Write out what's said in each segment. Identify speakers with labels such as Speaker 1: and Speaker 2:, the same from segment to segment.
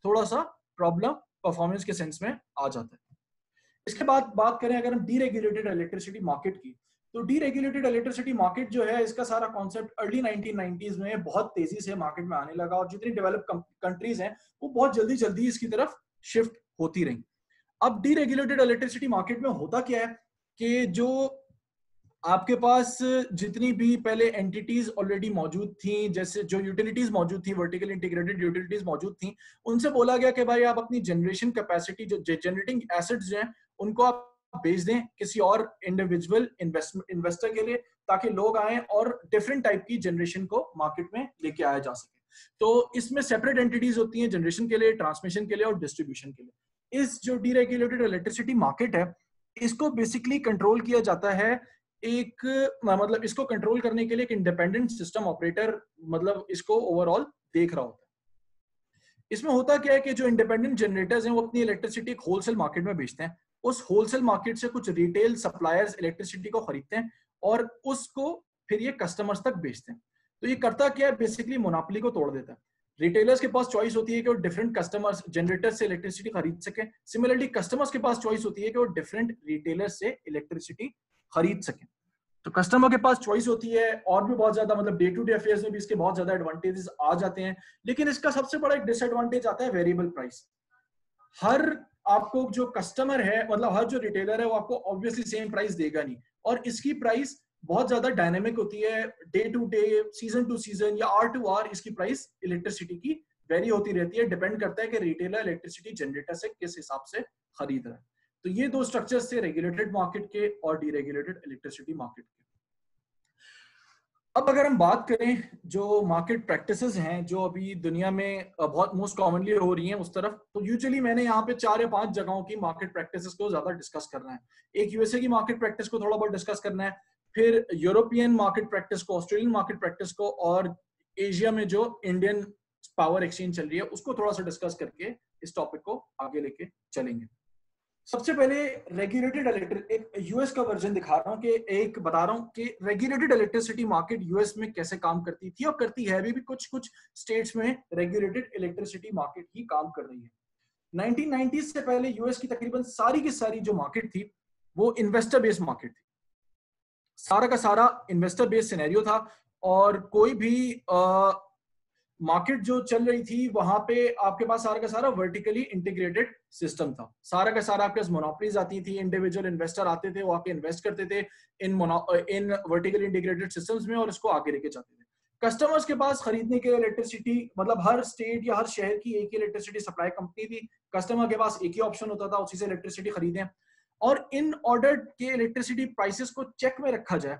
Speaker 1: थोड़ा सा problem performance के सेंस में आ जाता है। इसके बाद बात करें अगर हम डीरेगुलेटेड इलेक्ट्रिसिटी मार्केट की, तो डीरेगुलेटेड इलेक्ट्रिसिटी मार्केट जो है, इसका सारा कॉन्सेप्ट अर्ली 1990s में बहुत तेजी से मार्केट में आने लगा और जितनी डेवलप कंट्रीज हैं वो बहुत जल्दी जल्दी इसकी तरफ शिफ्ट होती रही। अब डीरेगुलेटेड इलेक्ट्रिसिटी मार्केट में होता क्या है कि जो आपके पास जितनी भी पहले एंटिटीज ऑलरेडी मौजूद थी, जैसे जो यूटिलिटीज मौजूद थी, वर्टिकल इंटीग्रेटेड यूटिलिटीज मौजूद थी, उनसे बोला गया कि भाई आप अपनी जनरेशन कैपेसिटी, जो जनरेटिंग एसेट्स जो हैं, उनको आप बेच दें किसी और इंडिविजुअल इन्वेस्टर के लिए, ताकि लोग आए और डिफरेंट टाइप की जनरेशन को मार्केट में लेके आया जा सके। तो इसमें सेपरेट एंटिटीज होती हैं जनरेशन के लिए, ट्रांसमिशन के लिए और डिस्ट्रीब्यूशन के लिए। इस जो डीरेगुलेटेड इलेक्ट्रिसिटी मार्केट है, इसको बेसिकली कंट्रोल किया जाता है एक, मतलब इसको कंट्रोल करने के लिए एक इंडिपेंडेंट सिस्टम ऑपरेटर, मतलब इसको ओवरऑल देख रहा होता है। इसमें होता क्या है कि जो इंडिपेंडेंट जनरेटर्स हैं वो अपनी इलेक्ट्रिसिटी एक होलसेल मार्केट में बेचते हैं, उस होलसेल मार्केट से कुछ रिटेल सप्लायर्स इलेक्ट्रिसिटी को खरीदते हैं और उसको फिर ये कस्टमर्स तक बेचते हैं। तो ये करता क्या है, बेसिकली मोनोपोली को तोड़ देता है। रिटेलर्स के पास चॉइस होती है कि वो डिफरेंट कस्टमर्स जनरेटर्स से इलेक्ट्रिसिटी खरीद सके, सिमिलरली कस्टमर्स के पास चॉइस होती है कि वो डिफरेंट रिटेलर्स से इलेक्ट्रिसिटी खरीद सके। तो कस्टमर के पास चॉइस होती है और भी बहुत ज्यादा, मतलब डे टू डे अफेयर्स में भी इसके बहुत ज्यादा एडवांटेजेस आ जाते हैं। लेकिन इसका सबसे बड़ा एक डिसएडवांटेज आता है वेरिएबल प्राइस। हर आपको जो कस्टमर है, मतलब हर जो रिटेलर है, वो आपको ऑब्वियसली सेम प्राइस देगा नहीं, और इसकी प्राइस बहुत ज्यादा डायनेमिक होती है, day to day, season to season या आर टू आर इसकी प्राइस इलेक्ट्रिसिटी की वेरी होती रहती है। डिपेंड करता है कि रिटेलर इलेक्ट्रिसिटी जनरेटर से किस हिसाब से खरीद रहा है। तो ये दो स्ट्रक्चर्स थे रेगुलेटेड मार्केट के और डीरेगुलेटेड इलेक्ट्रिसिटी मार्केट के। अब अगर हम बात करें जो मार्केट प्रैक्टिसेस हैं जो अभी दुनिया में बहुत मोस्ट कॉमनली हो रही हैं उस तरफ, तो यूजुअली मैंने यहाँ पे 4 या 5 जगहों की मार्केट प्रैक्टिसेस को ज्यादा डिस्कस करना है। एक यूएसए की मार्केट प्रैक्टिस को थोड़ा बहुत डिस्कस करना है, फिर यूरोपियन मार्केट प्रैक्टिस को, ऑस्ट्रेलियन मार्केट प्रैक्टिस को, और एशिया में जो इंडियन पावर एक्सचेंज चल रही है उसको थोड़ा सा डिस्कस करके इस टॉपिक को आगे लेके चलेंगे। सबसे पहले रेगुलेटेड इलेक्ट्रिक, एक यूएस का वर्जन दिखा रहा हूँ कि एक बता रहा हूँ कि रेगुलेटेड इलेक्ट्रिसिटी मार्केट यूएस में कैसे काम करती थी और करती है। अभी भी कुछ कुछ स्टेट्स में रेगुलेटेड इलेक्ट्रिसिटी मार्केट ही काम कर रही है। 1990s से पहले यूएस की तकरीबन सारी की सारी जो मार्केट थी वो इन्वेस्टर बेस्ड मार्केट थी। सारा का सारा इन्वेस्टर बेस्ड सिनेरियो था और कोई भी मार्केट जो चल रही थी वहां पे आपके पास सारा का सारा वर्टिकली इंटीग्रेटेड सिस्टम था। सारा का सारा आपके पास मोनोपोलीज आती थी, इंडिविजुअल इन्वेस्टर आते थे, वो आके इन्वेस्ट करते थे इन वर्टिकली इंटीग्रेटेड सिस्टम्स में और इसको आगे लेके जाते थे। कस्टमर्स के पास खरीदने के लिए इलेक्ट्रिसिटी, मतलब हर स्टेट या हर शहर की एक ही इलेक्ट्रिसिटी सप्लाई कंपनी थी, कस्टमर के पास एक ही ऑप्शन होता था, उसी से इलेक्ट्रिसिटी खरीदें। और इन ऑर्डर के इलेक्ट्रिसिटी प्राइसेस को चेक में रखा जाए,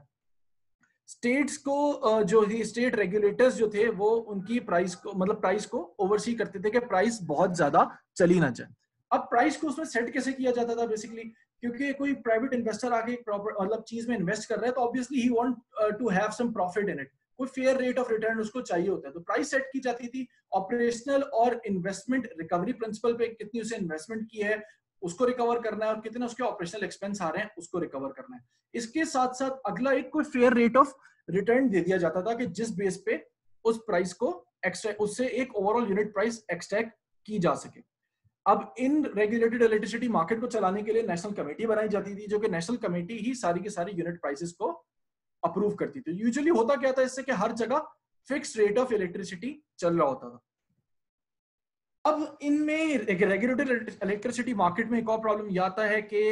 Speaker 1: स्टेट्स को जो ही स्टेट रेगुलेटर्स जो थे वो उनकी प्राइस को, मतलब प्राइस को ओवरसी करते थे कि प्राइस बहुत ज्यादा चली ना जाए। अब प्राइस को उसमें सेट कैसे किया जाता था, बेसिकली क्योंकि कोई प्राइवेट इन्वेस्टर आके एक मतलब चीज में इन्वेस्ट कर रहा है तो ऑब्वियसली ही want to have some profit in it, कोई फेयर रेट ऑफ रिटर्न उसको चाहिए होता है। तो प्राइस सेट की जाती थी ऑपरेशनल और इन्वेस्टमेंट रिकवरी प्रिंसिपल पे, कितनी उसे इन्वेस्टमेंट की है उसको रिकवर करना है और कितने उसके ऑपरेशनल एक्सपेंस आ रहे हैं उसको रिकवर करना है। इसके साथ साथ अगला एक कोई फेयर रेट ऑफ रिटर्न दे दिया जाता था कि जिस बेस पे उस प्राइस को उससे एक ओवरऑल यूनिट प्राइस एक्सट्रैक्ट की जा सके। अब इन रेगुलेटेड इलेक्ट्रिसिटी मार्केट को चलाने के लिए नेशनल कमेटी बनाई जाती थी, जो कि नेशनल कमेटी ही सारी की सारी यूनिट प्राइसेस को अप्रूव करती थी। यूजुअली होता क्या था इससे कि हर जगह फिक्स्ड रेट ऑफ इलेक्ट्रिसिटी चल रहा होता था। अब इनमें रेगुलेटेड इलेक्ट्रिसिटी मार्केट में एक और प्रॉब्लम यह आता है कि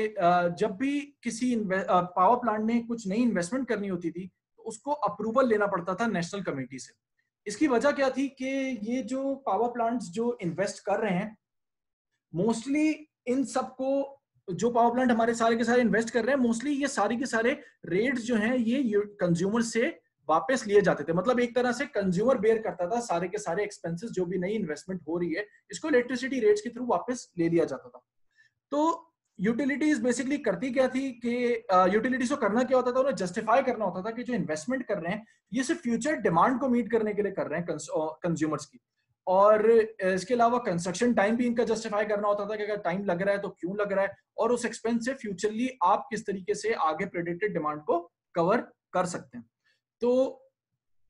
Speaker 1: जब भी किसी पावर प्लांट ने कुछ नई इन्वेस्टमेंट करनी होती थी तो उसको अप्रूवल लेना पड़ता था नेशनल कमेटी से। इसकी वजह क्या थी कि ये जो पावर प्लांट्स जो इन्वेस्ट कर रहे हैं, मोस्टली इन सबको, जो पावर प्लांट हमारे सारे के सारे इन्वेस्ट कर रहे हैं, मोस्टली ये सारे के सारे रेट्स जो हैं ये कंज्यूमर से वापस लिए जाते थे। मतलब एक तरह से कंज्यूमर बेयर करता था सारे के सारे एक्सपेंसेस, जो भी नई इन्वेस्टमेंट हो रही है इसको इलेक्ट्रिसिटी रेट्स के थ्रू वापस ले लिया जाता था। तो यूटिलिटीज बेसिकली करती क्या थी कि यूटिलिटीज को करना क्या होता था, उन्हें जस्टिफाई करना होता था कि जो इन्वेस्टमेंट कर रहे हैं ये सिर्फ फ्यूचर डिमांड को मीट करने के लिए कर रहे हैं कंज्यूमर्स की, और इसके अलावा कंस्ट्रक्शन टाइम भी इनका जस्टिफाई करना होता था कि अगर टाइम लग रहा है तो क्यों लग रहा है, और उस एक्सपेंस से फ्यूचरली आप किस तरीके से आगे प्रेडिक्टेड डिमांड को कवर कर सकते हैं। तो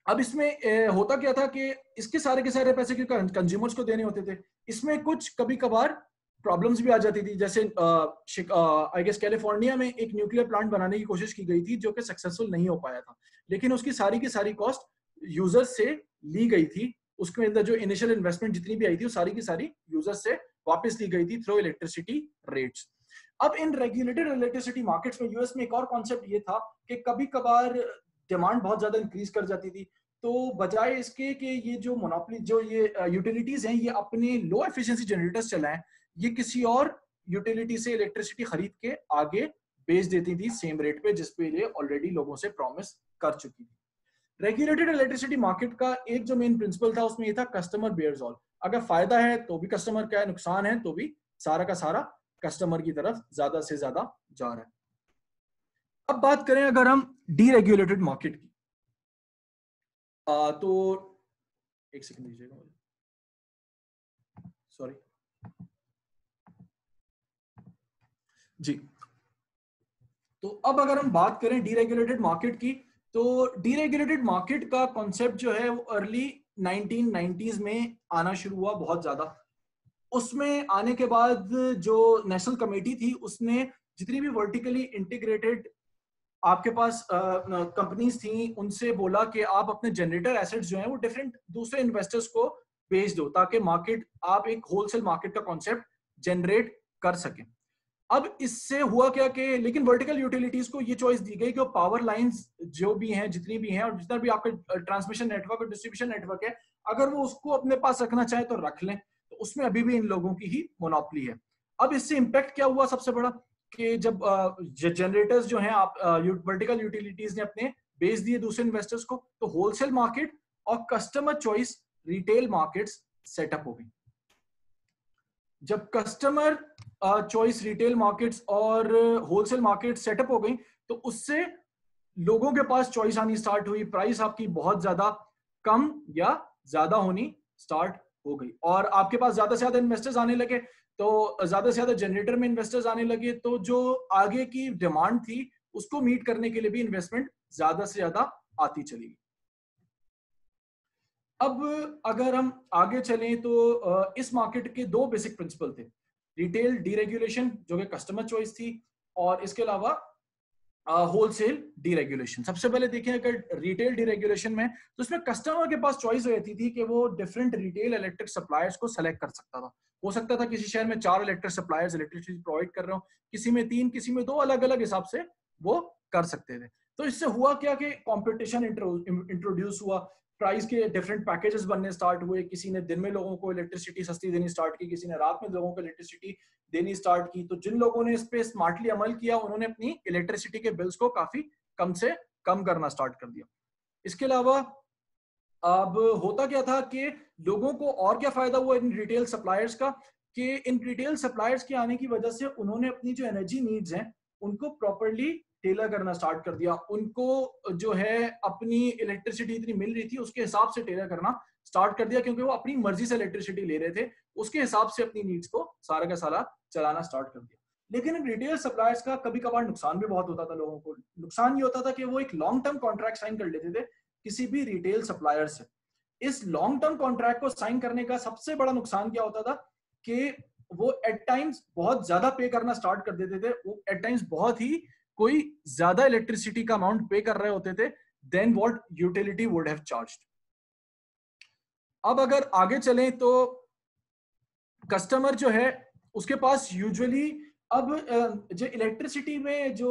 Speaker 1: अब इसमें होता क्या था कि इसके सारे के सारे पैसे क्योंकि कंज्यूमर्स को देने होते थे, इसमें कुछ कभी कभार प्रॉब्लम्स भी आ जाती थी। जैसे आई गेस कैलिफोर्निया में एक न्यूक्लियर प्लांट बनाने की कोशिश की गई थी जो कि सक्सेसफुल नहीं हो पाया था, लेकिन उसकी सारी की सारी कॉस्ट यूजर्स से ली गई थी। उसके अंदर जो इनिशियल इन्वेस्टमेंट जितनी भी आई थी वो सारी की सारी यूजर्स से वापस ली गई थी थ्रू इलेक्ट्रिसिटी रेट्स। अब इन रेगुलेटेड इलेक्ट्रिसिटी मार्केट्स में यूएस में एक और कॉन्सेप्ट ये था कि कभी कभार डिमांड बहुत ज्यादा इंक्रीज कर जाती थी, तो बजाय इसके कि ये जो मोनोपोली जो ये यूटिलिटीज हैं ये अपने लो एफिशिएंसी जनरेटर्स चलाएं, ये किसी और यूटिलिटी से इलेक्ट्रिसिटी खरीद के आगे बेच देती थी सेम रेट पे जिस पे ये ऑलरेडी लोगों से प्रॉमिस कर चुकी थी। रेगुलेटेड इलेक्ट्रिसिटी मार्केट का एक जो मेन प्रिंसिपल था उसमें ये था कस्टमर बेयर्स ऑल। अगर फायदा है तो भी कस्टमर का है, नुकसान है तो भी सारा का सारा कस्टमर की तरफ ज्यादा से ज्यादा जा रहा है। अब बात करें अगर हम डीरेगुलेटेड मार्केट की, तो एक सेकंड दीजिएगा मुझे, सॉरी जी। तो अब अगर हम बात करें डीरेगुलेटेड मार्केट की, तो डीरेगुलेटेड मार्केट का कॉन्सेप्ट जो है वो अर्ली 1990s में आना शुरू हुआ बहुत ज्यादा। उसमें आने के बाद जो नेशनल कमेटी थी उसने जितनी भी वर्टिकली इंटीग्रेटेड आपके पास कंपनीज थी उनसे बोला कि आप अपने जनरेटर एसेट्स जो हैं वो डिफरेंट दूसरे इन्वेस्टर्स को बेच दो ताकि मार्केट आप एक होलसेल मार्केट का कॉन्सेप्ट जनरेट कर सकें। अब इससे हुआ क्या कि लेकिन वर्टिकल यूटिलिटीज को ये चॉइस दी गई कि पावर लाइंस जो भी हैं जितनी भी हैं और जितना भी आपका ट्रांसमिशन नेटवर्क और डिस्ट्रीब्यूशन नेटवर्क है अगर वो उसको अपने पास रखना चाहे तो रख लें, तो उसमें अभी भी इन लोगों की ही मोनोपोली है। अब इससे इंपैक्ट क्या हुआ सबसे बड़ा कि जब जनरेटर्स जो हैं आप वर्टिकल यूटिलिटीज ने अपने बेच दिए दूसरे इन्वेस्टर्स को, तो होलसेल मार्केट और customer choice retail markets setup हो गई। जब कस्टमर चॉइस रिटेल मार्केट्स और होलसेल मार्केट सेटअप हो गई तो उससे लोगों के पास चॉइस आनी स्टार्ट हुई, प्राइस आपकी बहुत ज्यादा कम या ज्यादा होनी स्टार्ट हो गई और आपके पास ज्यादा से ज्यादा इन्वेस्टर्स आने लगे, तो ज्यादा से ज्यादा जनरेटर में इन्वेस्टर्स आने लगे, तो जो आगे की डिमांड थी उसको मीट करने के लिए भी इन्वेस्टमेंट ज्यादा से ज्यादा आती चली गई। अब अगर हम आगे चलें तो इस मार्केट के दो बेसिक प्रिंसिपल थे, रिटेल डीरेगुलेशन जो कि कस्टमर चॉइस थी और इसके अलावा होलसेल डीरेगुलेशन। सबसे पहले देखें अगर रिटेल डीरेगुलेशन में तो उसमें कस्टमर के पास चॉइस रहती थी कि वो डिफरेंट रिटेल इलेक्ट्रिक सप्लायर्स को सेलेक्ट कर सकता था। हो सकता था किसी शहर में 4 इलेक्ट्रिक सप्लायर्स इलेक्ट्रिसिटी प्रोवाइड कर रहे हो, किसी में 3, किसी में 2, अलग अलग हिसाब से वो कर सकते थे। तो इससे हुआ क्या कि कंपटीशन इंट्रोड्यूस हुआ, प्राइस के डिफरेंट पैकेजेस बनने स्टार्ट हुए, किसी ने दिन में लोगों को इलेक्ट्रिसिटी सस्ती देनी स्टार्ट की, किसी ने रात में लोगों को इलेक्ट्रिसिटी देनी स्टार्ट की। तो जिन लोगों ने इस पे स्मार्टली अमल किया उन्होंने अपनी इलेक्ट्रिसिटी के बिल्स को काफी कम से कम करना स्टार्ट कर दिया। इसके अलावा अब होता क्या था कि लोगों को और क्या फायदा हुआ इन रिटेल सप्लायर्स का, कि इन रिटेल सप्लायर्स के आने की वजह से उन्होंने अपनी जो एनर्जी नीड्स हैं उनको प्रॉपर्ली टेलर करना स्टार्ट कर दिया। उनको जो है अपनी इलेक्ट्रिसिटी इतनी मिल रही थी उसके हिसाब से टेलर करना स्टार्ट कर दिया, क्योंकि वो अपनी मर्जी से इलेक्ट्रिसिटी ले रहे थे, उसके हिसाब से अपनी नीड्स को सारा का सारा चलाना स्टार्ट कर दिया। लेकिन इन रिटेल सप्लायर्स का कभी कभार नुकसान भी बहुत होता था लोगों को। नुकसान ये होता था कि वो एक लॉन्ग टर्म कॉन्ट्रैक्ट साइन कर लेते थे किसी भी रिटेल सप्लायर से। इस लॉन्ग टर्म कॉन्ट्रैक्ट को साइन करने का सबसे बड़ा नुकसान क्या होता था कि वो एट टाइम्स बहुत ज्यादा पे करना स्टार्ट कर देते थे। वो एट टाइम्स बहुत ही कोई ज्यादा इलेक्ट्रिसिटी का अमाउंट पे कर रहे होते थे then what utility would have charged. अब अगर आगे चलें तो कस्टमर जो है उसके पास यूजुअली अब जो इलेक्ट्रिसिटी में जो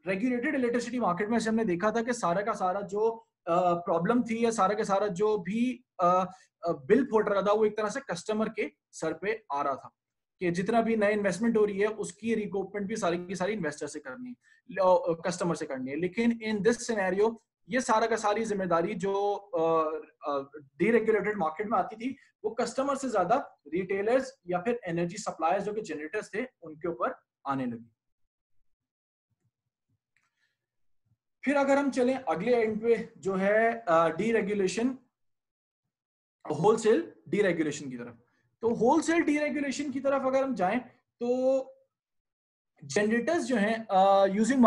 Speaker 1: रेगुलेटेड इलेक्ट्रिसिटी मार्केट में हमने देखा था कि सारा का सारा जो प्रॉब्लम थी या सारा का सारा जो भी बिल फुट रहा था वो एक तरह से कस्टमर के सर पे आ रहा था कि जितना भी नई इन्वेस्टमेंट हो रही है उसकी रिकूपमेंट भी सारी की सारी इन्वेस्टर से करनी है, कस्टमर से करनी है। लेकिन इन दिस सिनेरियो ये सारा का सारी जिम्मेदारी जो डीरेगुलेटेड मार्केट में आती थी वो कस्टमर से ज्यादा रिटेलर्स या फिर एनर्जी सप्लायर्स जो कि जनरेटर्स थे उनके ऊपर आने लगी। फिर अगर हम चलें अगले एंड पे जो है डीरेगुलेशन, होलसेल डीरेगुलेशन की तरफ, तो होलसेल डीरेगुलेशन की तरफ अगर हम जाएं तो जनरेटर्स जो हैं यूजिंग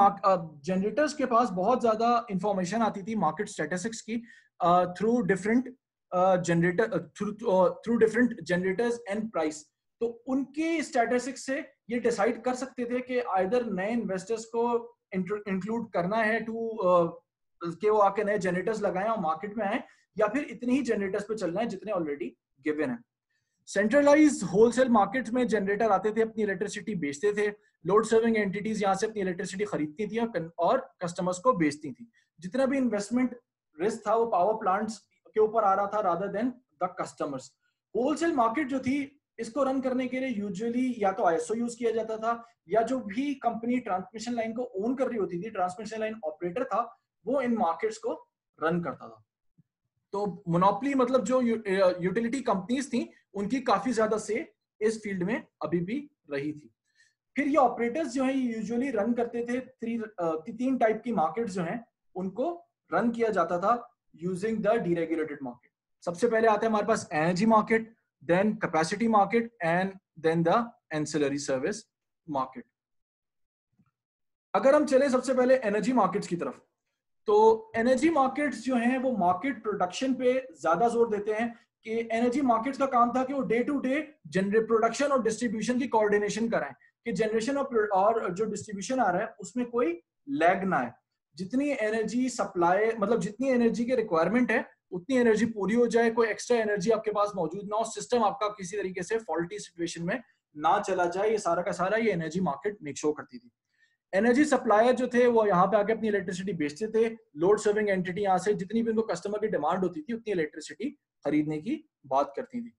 Speaker 1: जनरेटर्स के पास बहुत ज्यादा इंफॉर्मेशन आती थी मार्केट स्टैटिस्टिक्स की। Through different through different generators and price. तो उनके स्टैटिस्टिक्स से ये डिसाइड कर सकते थे कि आइदर नए इन्वेस्टर्स को इंक्लूड करना है टू कि वो आके नए जनरेटर्स लगाएं और मार्केट में आए, या फिर इतने ही जनरेटर्स पे चलना है जितने ऑलरेडी गिवन है। सेंट्रलाइज होलसेल मार्केट में जनरेटर आते थे, अपनी इलेक्ट्रिसिटी बेचते थे, लोड सर्विंग एंटिटीज यहाँ से अपनी इलेक्ट्रिसिटी खरीदती थी और कस्टमर्स को बेचती थी। जितना भी इन्वेस्टमेंट रिस्क था वो पावर प्लांट्स के ऊपर आ रहा था rather than the customers. Wholesale market जो थी इसको रन करने के लिए यूजुअली या तो आईएसओ यूज किया जाता था, या जो भी कंपनी ट्रांसमिशन लाइन को ओन कर रही होती थी, ट्रांसमिशन लाइन ऑपरेटर था, वो इन मार्केट्स को रन करता था। तो मोनोपोली मतलब जो यूटिलिटी कंपनीज थी उनकी काफी ज्यादा से इस फील्ड में अभी भी रही थी। फिर ये ऑपरेटर्स जो है यूजुअली रन करते थे तीन टाइप की मार्केट्स जो हैं उनको रन किया जाता था यूजिंग द डीरेगुलेटेड मार्केट। सबसे पहले आता है हमारे पास energy market, then capacity market and then the ancillary service market. अगर हम चले सबसे पहले एनर्जी मार्केट्स की तरफ, तो एनर्जी मार्केट्स जो हैं वो मार्केट प्रोडक्शन पे ज्यादा जोर देते हैं कि एनर्जी मार्केट्स का काम था कि वो डे टू डे प्रोडक्शन और डिस्ट्रीब्यूशन की कोऑर्डिनेशन कराएं कि जनरेशन और जो डिस्ट्रीब्यूशन आ रहा है उसमें कोई लैग ना है। जितनी एनर्जी सप्लाई मतलब जितनी एनर्जी की रिक्वायरमेंट है उतनी एनर्जी पूरी हो जाए, कोई एक्स्ट्रा एनर्जी आपके पास मौजूद ना हो, सिस्टम आपका किसी तरीके से फॉल्टी सिचुएशन में ना चला जाए, ये सारा का सारा ये एनर्जी मार्केट मेक श्योर करती थी। एनर्जी सप्लायर जो थे वो यहाँ पे आके अपनी इलेक्ट्रिसिटी बेचते थे, लोड सर्विंग एंटिटी यहाँ से जितनी भी उनको कस्टमर की डिमांड होती थी उतनी इलेक्ट्रिसिटी खरीदने की बात करती थी।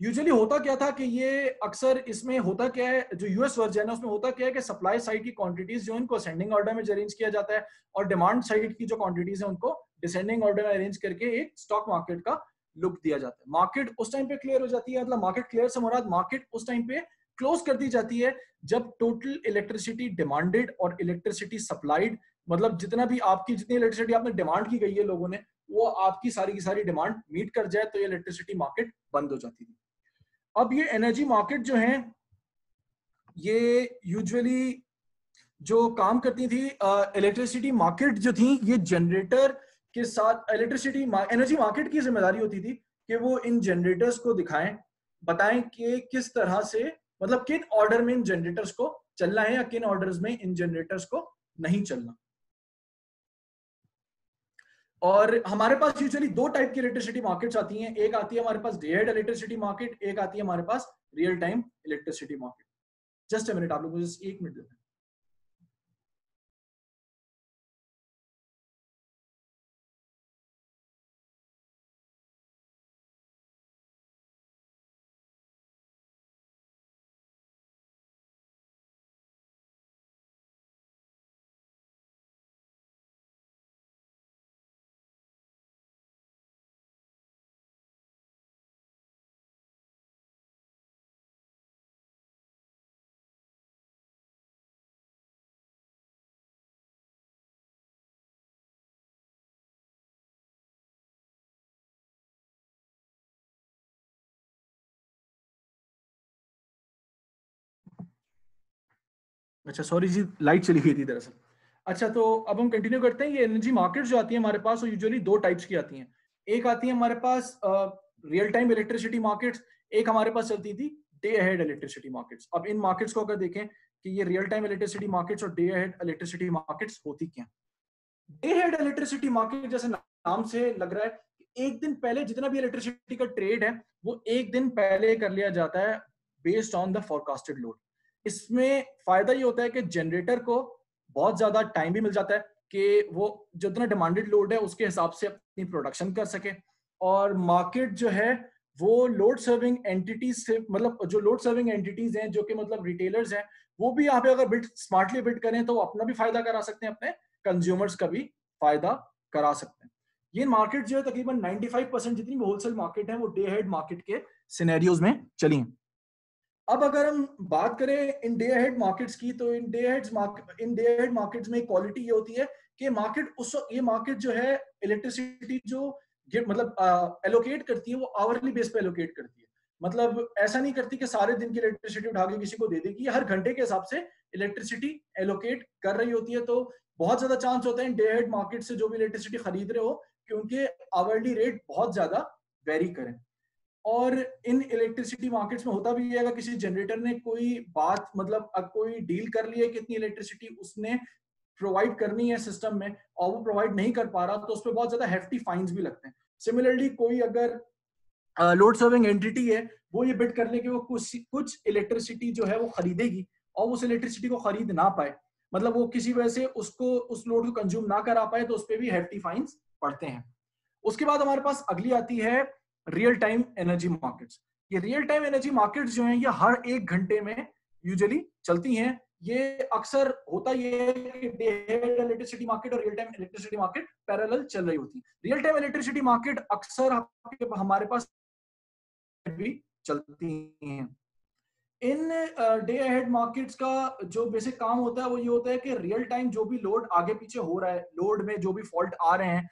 Speaker 1: यूजुअली होता क्या था कि ये अक्सर इसमें होता क्या है, जो यूएस वर्जन है उसमें होता क्या है कि सप्लाई साइड की क्वांटिटीज जो इनको असेंडिंग ऑर्डर में अरेंज किया जाता है और डिमांड साइड की जो क्वांटिटीज है उनको डिसेंडिंग ऑर्डर में अरेंज करके एक स्टॉक मार्केट का लुक दिया जाता है। मार्केट उस टाइम पे क्लियर हो जाती है, मतलब मार्केट क्लियर से मुराद मार्केट उस टाइम पे क्लोज कर दी जाती है जब टोटल इलेक्ट्रिसिटी डिमांडेड और इलेक्ट्रिसिटी सप्लाइड, मतलब जितना भी आपकी जितनी इलेक्ट्रिसिटी आपने डिमांड की गई है लोगों ने, वो आपकी सारी की सारी डिमांड मीट कर जाए तो ये इलेक्ट्रिसिटी मार्केट बंद हो जाती थी। अब ये एनर्जी मार्केट जो है ये यूजुअली जो काम करती थी, इलेक्ट्रिसिटी मार्केट जो थी ये जनरेटर के साथ इलेक्ट्रिसिटी एनर्जी मार्केट की जिम्मेदारी होती थी कि वो इन जनरेटर्स को दिखाएं, बताएं कि किस तरह से मतलब किन ऑर्डर में इन जनरेटर्स को चलना है या किन ऑर्डर्स में इन जनरेटर्स को नहीं चलना। और हमारे पास यूजुअली दो टाइप की इलेक्ट्रिसिटी मार्केट्स आती हैं, एक आती है हमारे पास डे हेड इलेक्ट्रिसिटी मार्केट, एक आती है हमारे पास real time electricity market. Just a minute, आप लोग मुझे 1 मिनट देते हैं। अच्छा सॉरी जी, लाइट चली गई थी दरअसल। अच्छा तो अब हम कंटिन्यू करते हैं। ये एनर्जी मार्केट जो आती है हमारे पास वो यूजुअली दो टाइप्स की आती हैं। एक आती है हमारे पास रियल टाइम इलेक्ट्रिसिटी मार्केट्स, एक हमारे पास चलती थी डे अहेड इलेक्ट्रिसिटी मार्केट्स। अब इन मार्केट्स को अगर देखें कि ये रियल टाइम इलेक्ट्रिसिटी मार्केट्स और डे अहेड इलेक्ट्रिसिटी मार्केट्स होती क्या। डे अहेड इलेक्ट्रिसिटी मार्केट जैसे नाम से लग रहा है कि एक दिन पहले जितना भी इलेक्ट्रिसिटी का ट्रेड है वो एक दिन पहले कर लिया जाता है based on the forecasted load. इसमें फायदा ये होता है कि जनरेटर को बहुत ज्यादा टाइम भी मिल जाता है कि वो जितना डिमांडेड लोड है उसके हिसाब से अपनी प्रोडक्शन कर सके। और मार्केट जो है वो लोड सर्विंग एंटिटीज से, मतलब जो लोड सर्विंग एंटिटीज हैं जो कि मतलब रिटेलर्स हैं, वो भी यहाँ पे अगर बिड स्मार्टली बिड करें तो वो अपना भी फायदा करा सकते हैं, अपने कंज्यूमर्स का भी फायदा करा सकते हैं। ये मार्केट जो है तकरीबन 95% जितनी भी होलसेल मार्केट है वो डे हेड मार्केट के सिनेरियोज में चली हैं। अब अगर हम बात करें इन डे हेड मार्केट्स की, तो इन डे हेड मार्केट्स में क्वालिटी ये होती है कि मार्केट ये मार्केट जो है इलेक्ट्रिसिटी जो मतलब एलोकेट करती है वो आवरली बेस पे एलोकेट करती है। मतलब ऐसा नहीं करती कि सारे दिन की इलेक्ट्रिसिटी उठा के किसी को दे देगी, हर घंटे के हिसाब से इलेक्ट्रिसिटी एलोकेट कर रही होती है। तो बहुत ज्यादा चांस होता है इन डे हेड मार्केट से जो भी इलेक्ट्रिसिटी खरीद रहे हो कि उनके आवरली रेट बहुत ज्यादा वेरी करें। और इन इलेक्ट्रिसिटी मार्केट्स में होता भी है, अगर किसी जनरेटर ने कोई बात मतलब कोई डील कर ली है कि इतनी इलेक्ट्रिसिटी उसने प्रोवाइड करनी है सिस्टम में और वो प्रोवाइड नहीं कर पा रहा, तो उस पर बहुत ज्यादा हेफ्टी फाइन्स भी लगते हैं। सिमिलरली कोई अगर लोड सर्विंग एंटिटी है, वो ये बिड कर ले कि वो कुछ इलेक्ट्रिसिटी जो है वो खरीदेगी और उस इलेक्ट्रिसिटी को खरीद ना पाए, मतलब वो किसी वजह से उसको उस लोड को कंज्यूम ना करा पाए, तो उस पर भी हेफ्टी फाइन्स पड़ते हैं। उसके बाद हमारे पास अगली आती है रियल टाइम एनर्जी मार्केट्स। ये रियल टाइम एनर्जी मार्केट्स जो हैं ये हर 1 घंटे में यूजुअली चलती हैं। ये अक्सर होता ये है कि डे हेड इलेक्ट्रिसिटी मार्केट और real time electricity market parallel चल रही होती है। रियल टाइम इलेक्ट्रिसिटी मार्केट अक्सर हमारे पास भी चलती हैं। इन डे अहेड मार्केट्स का जो बेसिक काम होता है वो ये होता है कि रियल टाइम जो भी लोड आगे पीछे हो रहा है, लोड में जो भी फॉल्ट आ रहे हैं,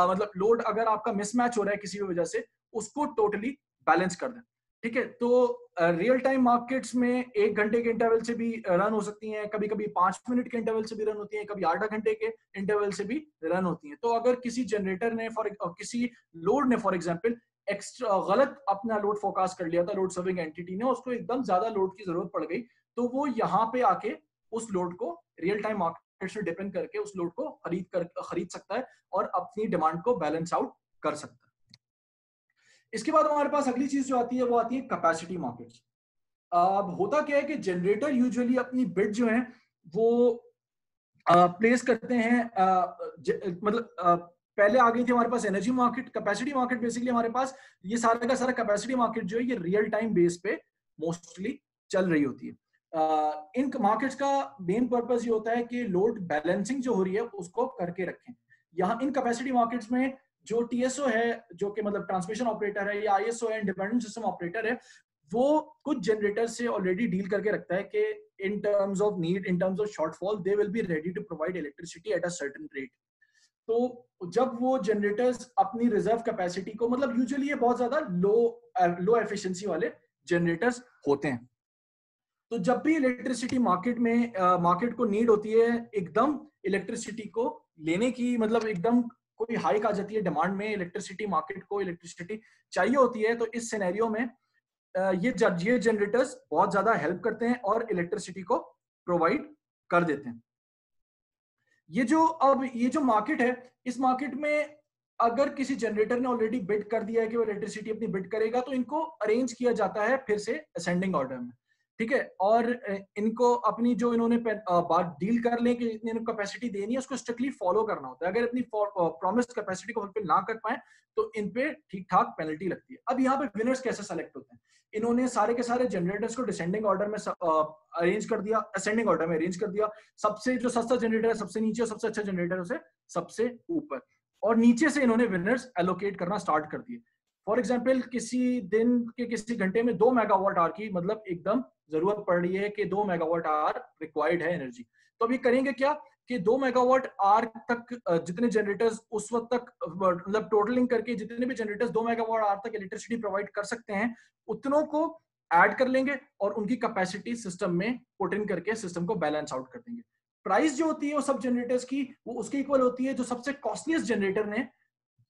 Speaker 1: मतलब लोड अगर आपका मिसमैच हो रहा है किसी भी वजह से, उसको टोटली बैलेंस कर दें। ठीक है, तो रियल टाइम मार्केट्स में 1 घंटे के इंटरवल से भी रन हो सकती हैं, कभी कभी 5 मिनट के इंटरवल से भी रन होती हैं, कभी आधा घंटे के इंटरवल से भी रन होती हैं। तो अगर किसी जनरेटर ने किसी लोड ने फॉर एग्जाम्पल एक्स्ट्रा गलत अपना लोड फोरकास्ट कर लिया था, लोड सर्विंग एंटिटी ने, उसको एकदम ज्यादा लोड की जरूरत पड़ गई, तो वो यहाँ पे आके उस लोड को रियल टाइम मार्केट से डिपेंड करके उस लोड को खरीद सकता है और अपनी डिमांड को बैलेंस आउट कर सकता है। इसके बाद हमारे पास अगली चीज जो आती है वो आती है कैपेसिटी मार्केट्स। अब होता क्या है कि जनरेटर यूजुअली अपनी बिड जो है वो प्लेस करते हैं, मतलब पहले आ गई थी हमारे पास energy market. Capacity market basically हमारे पास ये सारा का सारा कैपेसिटी मार्केट जो है ये रियल टाइम बेस पे मोस्टली चल रही होती है। इन मार्केट्स का मेन पर्पस ये होता है कि लोड बैलेंसिंग जो हो रही है उसको करके रखें। यहाँ इन कैपेसिटी मार्केट्स में जो टीएसओ है, जो कि मतलब ट्रांसमिशन ऑपरेटर है, या आईएसओ है, इंडिपेंडेंट सिस्टम ऑपरेटर है, वो कुछ जनरेटर से ऑलरेडी डील करके रखता है कि in terms of need, in terms of shortfall, they will be ready to provide electricity at a certain rate. तो जब वो जनरेटर्स अपनी रिजर्व कैपेसिटी को, मतलब यूजुअली ये बहुत ज्यादा लो एफिशिएंसी वाले जनरेटर्स होते हैं, तो जब भी इलेक्ट्रिसिटी मार्केट को नीड होती है एकदम इलेक्ट्रिसिटी को लेने की, मतलब एकदम कोई हाइक आ जाती है डिमांड में, इलेक्ट्रिसिटी मार्केट को इलेक्ट्रिसिटी चाहिए होती है, तो इस सिनेरियो में ये जनरेटर्स बहुत ज्यादा हेल्प करते हैं और इलेक्ट्रिसिटी को प्रोवाइड कर देते हैं। ये जो मार्केट है, इस मार्केट में अगर किसी जनरेटर ने ऑलरेडी बिड कर दिया है कि वो इलेक्ट्रिसिटी अपनी बिड करेगा, तो इनको अरेंज किया जाता है फिर से असेंडिंग ऑर्डर में। ठीक है, और इनको अपनी जो इन्होंने बात डील कर लें कि इतनी कैपेसिटी देनी है, उसको स्ट्रिक्टली फॉलो करना होता है। अगर अपनी प्रॉमिस्ड कैपेसिटी को फुलफिल ना कर पाए तो इन पे ठीक ठाक पेनल्टी लगती है। अब यहाँ पे विनर्स कैसे सेलेक्ट होते हैं? इन्होंने सारे के सारे जनरेटर्स को डिसेंडिंग ऑर्डर में अरेंज कर दिया, असेंडिंग ऑर्डर में अरेंज कर दिया। सबसे जो सस्ता जनरेटर है सबसे नीचे और सबसे अच्छा जनरेटर है सबसे ऊपर, और नीचे से इन्होंने विनर्स एलोकेट करना स्टार्ट कर दिए। फॉर एग्जाम्पल किसी दिन के किसी घंटे में 2 मेगावाट आवर की मतलब एकदम जरूरत पड़ रही है कि 2 मेगावाट आवर रिक्वायर्ड है एनर्जी, तो अभी करेंगे क्या कि 2 मेगावाट आवर तक जितने जनरेटर्स उस वक्त तक, मतलब टोटलिंग करके जितने भी जनरेटर्स 2 मेगावाट आवर तक इलेक्ट्रिसिटी प्रोवाइड कर सकते हैं, उतनों को ऐड कर लेंगे और उनकी कैपेसिटी सिस्टम में पुट इन करके सिस्टम को बैलेंस आउट कर देंगे। प्राइस जो होती है वो सब जनरेटर्स की वो उसके इक्वल होती है जो सबसे कॉस्टलीस्ट जनरेटर ने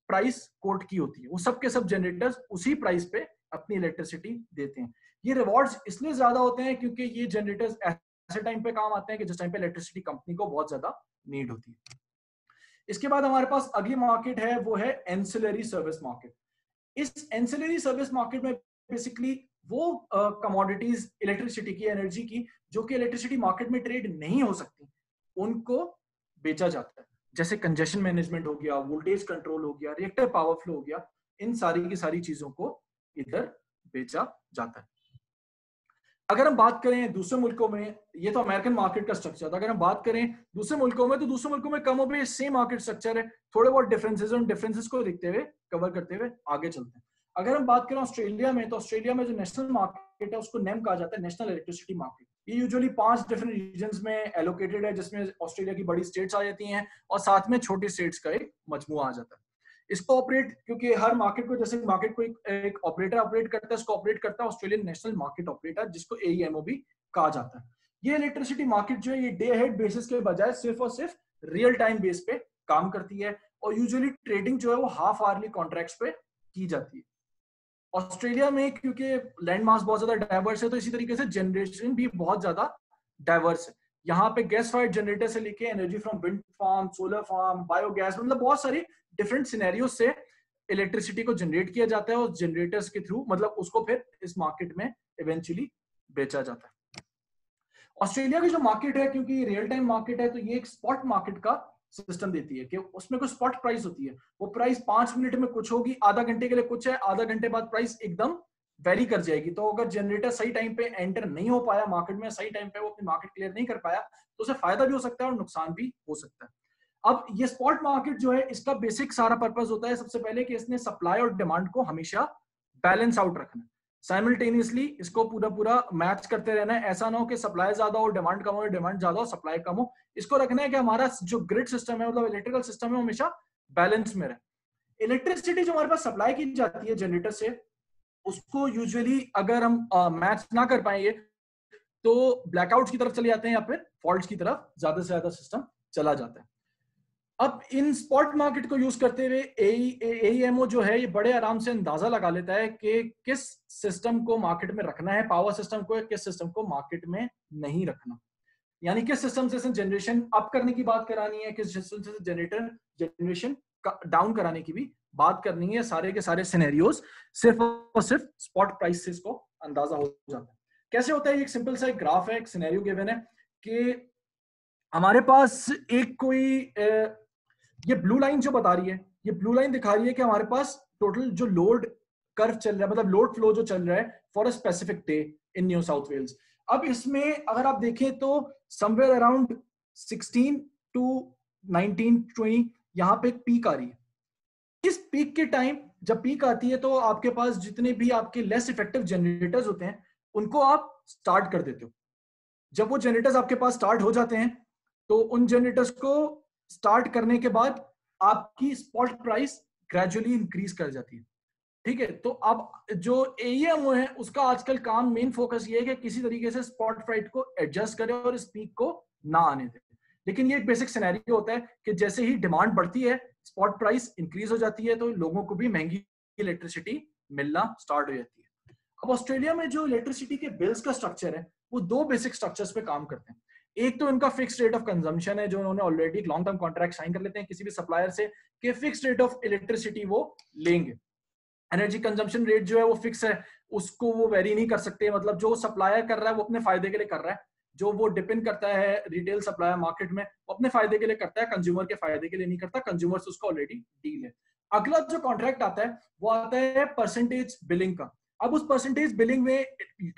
Speaker 1: प्राइस कोट की होती है। वो सब के सब जनरेटर्स उसी प्राइस पे अपनी इलेक्ट्रिसिटी देते हैं। ये रिवॉर्ड्स इसलिए ज्यादा होते हैं क्योंकि ये जनरेटर्स ऐसे टाइम पे काम आते हैं कि जिस टाइम पे इलेक्ट्रिसिटी कंपनी को बहुत ज्यादा नीड होती है। इसके बाद हमारे पास अगली मार्केट है, वो है एंसिलरी सर्विस मार्केट। इस एंसिलरी सर्विस मार्केट में बेसिकली वो कमोडिटीज इलेक्ट्रिसिटी की, एनर्जी की, जो कि इलेक्ट्रिसिटी मार्केट में ट्रेड नहीं हो सकती, उनको बेचा जाता है। जैसे कंजेशन मैनेजमेंट हो गया, वोल्टेज कंट्रोल हो गया, रिएक्टर पावर फ्लो हो गया, इन सारी की सारी चीजों को इधर बेचा जाता है। अगर हम बात करें दूसरे मुल्कों में, ये तो अमेरिकन मार्केट का स्ट्रक्चर था, अगर हम बात करें दूसरे मुल्कों में, तो दूसरे मुल्कों में कम हो गए सेम मार्केट स्ट्रक्चर है, थोड़े बहुत डिफरेंसेस, उन डिफरेंसेस को देखते हुए कवर करते हुए आगे चलते हैं। अगर हम बात करें ऑस्ट्रेलिया में, तो ऑस्ट्रेलिया में जो नेशनल मार्केट है उसको नेम कहा जाता है नेशनल इलेक्ट्रिसिटी मार्केट। ये यूजुअली 5 डिफरेंट रीजन्स में एलोकेटेड है, जिसमें ऑस्ट्रेलिया की बड़ी स्टेट्स आ जाती हैं और साथ में छोटी स्टेट्स का एक मजमुआ आ जाता है। इसको ऑपरेट, क्योंकि हर मार्केट को, जैसे मार्केट को एक ऑपरेटर ऑपरेट करता है, इसको ऑपरेट करता है ऑस्ट्रेलियन नेशनल मार्केट ऑपरेटर, जिसको AEMO भी कहा जाता है। ये इलेक्ट्रिसिटी मार्केट जो है ये डे हेड बेसिस के बजाय सिर्फ और सिर्फ रियल टाइम बेस पे काम करती है और यूजुअली ट्रेडिंग जो है वो हाफ आवरली कॉन्ट्रैक्ट्स पे की जाती है। ऑस्ट्रेलिया में क्योंकि लैंड मास बहुत ज्यादा डाइवर्स है, तो इसी तरीके से जनरेशन भी बहुत ज्यादा डाइवर्स है। यहाँ पे गैस फायर्ड जनरेटर से लेके energy from wind farm, solar farm, biogas, मतलब बहुत सारी डिफरेंट सिनेरियो से इलेक्ट्रिसिटी को जनरेट किया जाता है और जनरेटर्स के थ्रू मतलब उसको फिर इस मार्केट में इवेंचुअली बेचा जाता है। ऑस्ट्रेलिया की जो मार्केट है, क्योंकि रियल टाइम मार्केट है, तो ये एक स्पॉट मार्केट का सिस्टम देती है कि उसमें कोई स्पॉट प्राइस होती है। वो प्राइस 5 मिनट में कुछ होगी, आधा घंटे के लिए कुछ है, आधा घंटे बाद प्राइस एकदम वेरी कर जाएगी। तो अगर जनरेटर सही टाइम पे एंटर नहीं हो पाया मार्केट में, सही टाइम पे वो अपनी मार्केट क्लियर नहीं कर पाया, तो उसे फायदा भी हो सकता है और नुकसान भी हो सकता है। अब ये स्पॉट मार्केट जो है, इसका बेसिक सारा पर्पस होता है सबसे पहले कि इसने सप्लाई और डिमांड को हमेशा बैलेंस आउट रखना, साइमल्टेनियसली इसको पूरा पूरा मैच करते रहना है। ऐसा ना हो कि सप्लाई ज्यादा हो, डिमांड कम हो, डिमांड ज्यादा हो, सप्लाई कम हो। इसको रखना है कि हमारा जो ग्रिड सिस्टम है, मतलब इलेक्ट्रिकल सिस्टम है, हमेशा बैलेंस में रहे। इलेक्ट्रिसिटी जो हमारे पास सप्लाई की जाती है जनरेटर से, उसको यूजुअली अगर हम मैच ना कर पाएंगे तो ब्लैकआउट की तरफ चले जाते हैं या फिर फॉल्ट की तरफ ज्यादा से ज्यादा सिस्टम चला जाता है। अब इन स्पॉट मार्केट को यूज करते हुए एईएमओ जो है, ये बड़े आराम से अंदाजा लगा लेता है कि किस सिस्टम को मार्केट में रखना है, पावर सिस्टम को, किस सिस्टम को मार्केट में नहीं रखना। यानी किस सिस्टम से जनरेशन अप करने की बात करानी है, किस सिस्टम से जनरेटर जनरेशन डाउन कराने की भी बात करनी है। सारे के सारे सिनेरियोज सिर्फ और सिर्फ स्पॉट प्राइस से इसको अंदाजा हो जाता है। कैसे होता है? एक सिंपल सा एक ग्राफ है, एक सिनेरियो गिवन है कि हमारे पास एक कोई ये ब्लू लाइन जो बता रही है, ये ब्लू लाइन दिखा रही है कि हमारे पास टोटल जो लोड कर्व चल रहा है, मतलब लोड फ्लो जो चल रहा है for a specific day in New South Wales. अब इसमें अगर आप देखें तो समवेयर अराउंड 16 टू 19 20 यहाँ पे एक पीक आ रही है। इस पीक के टाइम जब पीक आती है तो आपके पास जितने भी आपके लेस इफेक्टिव जनरेटर्स होते हैं उनको आप स्टार्ट कर देते हो। जब वो जनरेटर्स आपके पास स्टार्ट हो जाते हैं तो उन जनरेटर्स को स्टार्ट करने के बाद आपकी स्पॉट प्राइस ग्रेजुअली इंक्रीज कर जाती है। ठीक है, तो अब जो एईएमओ है उसका आजकल काम, मेन फोकस ये है कि किसी तरीके से स्पॉट प्राइस को एडजस्ट करे और इस पीक को ना आने दे। लेकिन ये एक बेसिक सिनेरियो होता है कि जैसे ही डिमांड बढ़ती है, स्पॉट प्राइस इंक्रीज हो जाती है, तो लोगों को भी महंगी इलेक्ट्रिसिटी मिलना स्टार्ट हो जाती है। अब ऑस्ट्रेलिया में जो इलेक्ट्रिसिटी के बिल्स का स्ट्रक्चर है वो दो बेसिक स्ट्रक्चर्स पे काम करते हैं। एक तो इनका फिक्स रेट ऑफ कंजम्पशन है, जो उन्होंने already long term contract sign कर लेते हैं किसी भी सप्लायर से कि फिक्स रेट ऑफ इलेक्ट्रिसिटी वो लेंगे। एनर्जी कंजम्पशन रेट जो है वो फिक्स है, उसको वो वेरी नहीं कर सकते। मतलब जो सप्लायर कर रहा है वो अपने फायदे के लिए कर रहा है, जो वो डिपेंड करता है रिटेल सप्लायर मार्केट में, वो अपने फायदे के लिए करता है, कंज्यूमर के फायदे के लिए नहीं करता। कंज्यूमर से उसका ऑलरेडी डील है। अगला जो कॉन्ट्रैक्ट आता है वो आता है परसेंटेज बिलिंग का। अब उस परसेंटेज बिलिंग में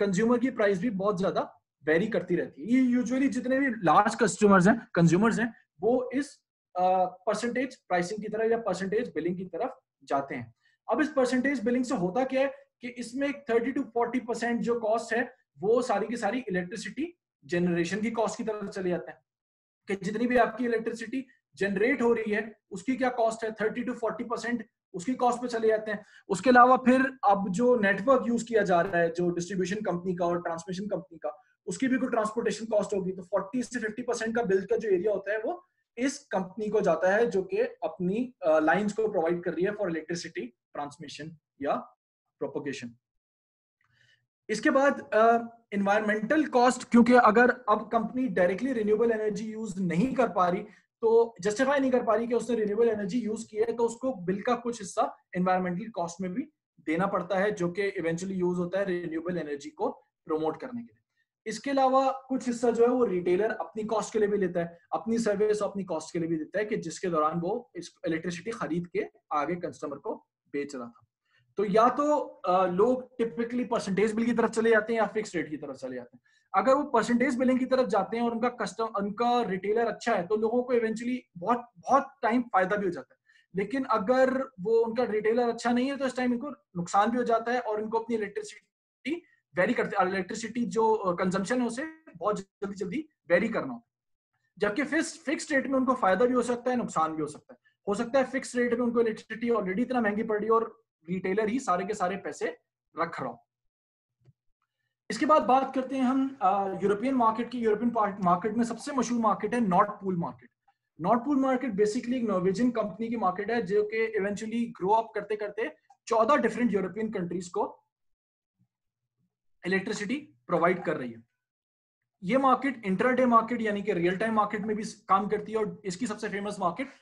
Speaker 1: कंज्यूमर की प्राइस भी बहुत ज्यादा वेरी करती रहती है। ये यूजुअली जितने भी लार्ज कस्टमर्स हैं, कंज्यूमर्स हैं, वो इस परसेंटेज प्राइसिंग की तरफ या परसेंटेज बिलिंग की तरफ जाते हैं। अब इस परसेंटेज बिलिंग से होता क्या है कि इसमें 30 to 40% जो कॉस्ट है वो सारी की सारी इलेक्ट्रिसिटी जनरेशन की कॉस्ट की तरफ चले जाते हैं। कि जितनी भी आपकी इलेक्ट्रिसिटी जनरेट हो रही है उसकी क्या कॉस्ट है, 30 to 40% उसकी कॉस्ट पे चले जाते हैं। उसके अलावा फिर अब जो नेटवर्क यूज किया जा रहा है, जो डिस्ट्रीब्यूशन कंपनी का और ट्रांसमिशन कंपनी का, उसकी भी कोई ट्रांसपोर्टेशन कॉस्ट होगी। तो 40 से 50% का बिल का जो एरिया होता है वो इस कंपनी को जाता है, जो कि अपनी लाइंस को प्रोवाइड कर रही है फॉर इलेक्ट्रिसिटी ट्रांसमिशन या प्रोपोगेशन। इसके बाद इन्वायरमेंटल कॉस्ट, क्योंकि अगर अब company directly renewable energy use नहीं कर पा रही, तो जस्टिफाई नहीं कर पा रही कि उसने रिन्यूएबल एनर्जी यूज की है, तो उसको बिल का कुछ हिस्सा इन्वायरमेंटल कॉस्ट में भी देना पड़ता है, जो कि इवेंचुअली यूज होता है रिन्यूएबल एनर्जी को प्रमोट करने के लिए। इसके अलावा कुछ हिस्सा जो है वो रिटेलर अपनी कॉस्ट के लिए भी लेता है, अपनी सर्विस अपनी कॉस्ट के लिए भी देता है, कि जिसके दौरान वो इस इलेक्ट्रिसिटी खरीद के आगे कस्टमर को बेच रहा था। तो या तो लोग टिपिकली परसेंटेज बिल की तरफ चले जाते हैं या फिक्स रेट की तरफ चले जाते हैं। अगर वो परसेंटेज बिलिंग की तरफ जाते हैं और उनका रिटेलर अच्छा है तो लोगों को इवेंचुअली बहुत बहुत टाइम फायदा भी हो जाता है। लेकिन अगर वो उनका रिटेलर अच्छा नहीं है तो इस टाइम इनको नुकसान भी हो जाता है और इनको अपनी इलेक्ट्रिसिटी वेरी करते हैं, इलेक्ट्रिसिटी जो कंजम्पशन है उसे बहुत जल्दी जल्दी वेरी करना होता है। जबकि फिक्स रेट में उनको फायदा भी हो सकता है, नुकसान भी हो सकता है। हो सकता है फिक्स रेट में उनको इलेक्ट्रिसिटी ऑलरेडी इतना महंगी पड़ रही है और रिटेलर ही सारे के सारे पैसे रख रहा हो। इसके बाद बात करते हैं हम यूरोपियन मार्केट की। यूरोपियन मार्केट में सबसे मशहूर मार्केट है north pool market. Nord pool market basically एक नॉर्वेजियन कंपनी की मार्केट है जो कि इवेंचुअली ग्रो अप करते करते 14 डिफरेंट यूरोपियन कंट्रीज को इलेक्ट्रिसिटी प्रोवाइड कर रही है। ये मार्केट इंट्राडे मार्केट यानी कि रियल टाइम मार्केट में भी काम करती है और इसकी सबसे famous market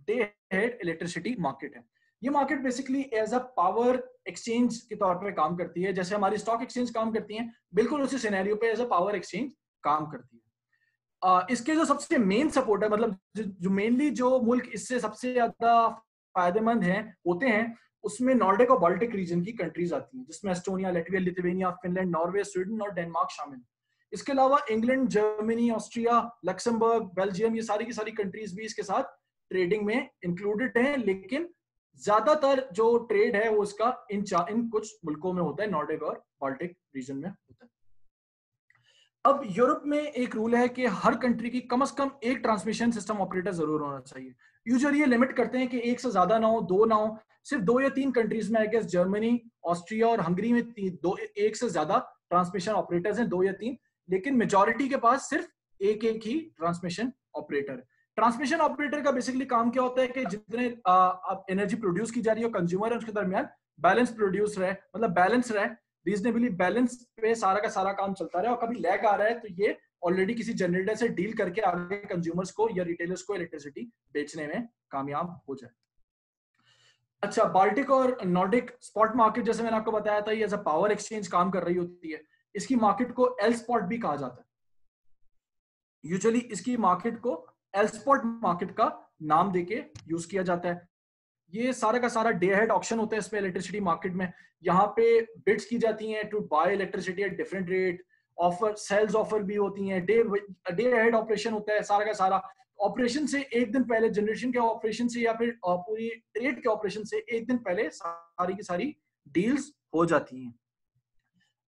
Speaker 1: day ahead electricity market है। ये market basically as a power exchange के तौर पे काम करती है, जैसे हमारी स्टॉक एक्सचेंज काम करती है, बिल्कुल उसी सिनेरियो पे एज अ पावर एक्सचेंज काम करती है। इसके जो सबसे मेन सपोर्ट है, मतलब जो मेनली जो मुल्क इससे सबसे ज्यादा फायदेमंद हैं होते हैं, उसमें नॉर्डिक और बाल्टिक रीजन की कंट्रीज आती हैं, जिसमें Estonia, Latvia, Lithuania, Finland, Norway, Sweden और डेनमार्क शामिल हैं। इसके अलावा England, Germany, Austria, Luxembourg, Belgium, ये सारी की सारी कंट्रीज भी इसके साथ ट्रेडिंग में इंक्लूडेड हैं, लेकिन ज्यादातर जो ट्रेड है वो इसका इन कुछ मुल्कों में होता है, नॉर्डिक और बाल्टिक रीजन में होता है। अब यूरोप में एक रूल है कि हर कंट्री की कम से कम एक ट्रांसमिशन सिस्टम ऑपरेटर जरूर होना चाहिए। यूजुअली ये लिमिट करते हैं कि एक से ज्यादा ना हो, दो ना हो, सिर्फ 2 या 3 कंट्रीज में, आई गेस जर्मनी, ऑस्ट्रिया और हंगरी में एक से ज्यादा ट्रांसमिशन ऑपरेटर्स हैं, 2 या 3, लेकिन मेजोरिटी के पास सिर्फ एक एक ही ट्रांसमिशन ऑपरेटर है। ट्रांसमिशन ऑपरेटर का बेसिकली काम क्या होता है कि जितने एनर्जी प्रोड्यूस की जा रही है कंज्यूमर है उसके दरमियान बैलेंस प्रोड्यूस रहे, मतलब बैलेंस रहे, रीजनेबली बैलेंस पे सारा का सारा काम चलता रहे, और कभी लैग आ रहा है तो ये ऑलरेडी किसी जनरेटर से डील करके आगे कंज्यूमर्स को या रिटेलर्स को इलेक्ट्रिसिटी बेचने में कामयाब हो जाए। अच्छा, बाल्टिक और नॉर्डिक स्पॉट मार्केट, जैसे मैंने आपको बताया था, ये एज अ पावर एक्सचेंज काम कर रही होती है। इसकी मार्केट को एल स्पॉट भी कहा जाता है। यूजुअली इसकी मार्केट को एल स्पॉट मार्केट का नाम देके यूज किया जाता है। ये सारा का सारा डे हेड ऑक्शन होता है इसमें इलेक्ट्रिसिटी मार्केट में। यहाँ पे बिड्स की जाती हैं to buy electricity at different rate, offer sales offer भी होती हैं, डे हेड ऑपरेशन होता है सारा का सारा। ऑपरेशन से एक दिन पहले, जनरेशन के ऑपरेशन से या फिर पूरी ट्रेड के ऑपरेशन से एक दिन पहले सारी की सारी डील्स हो जाती हैं।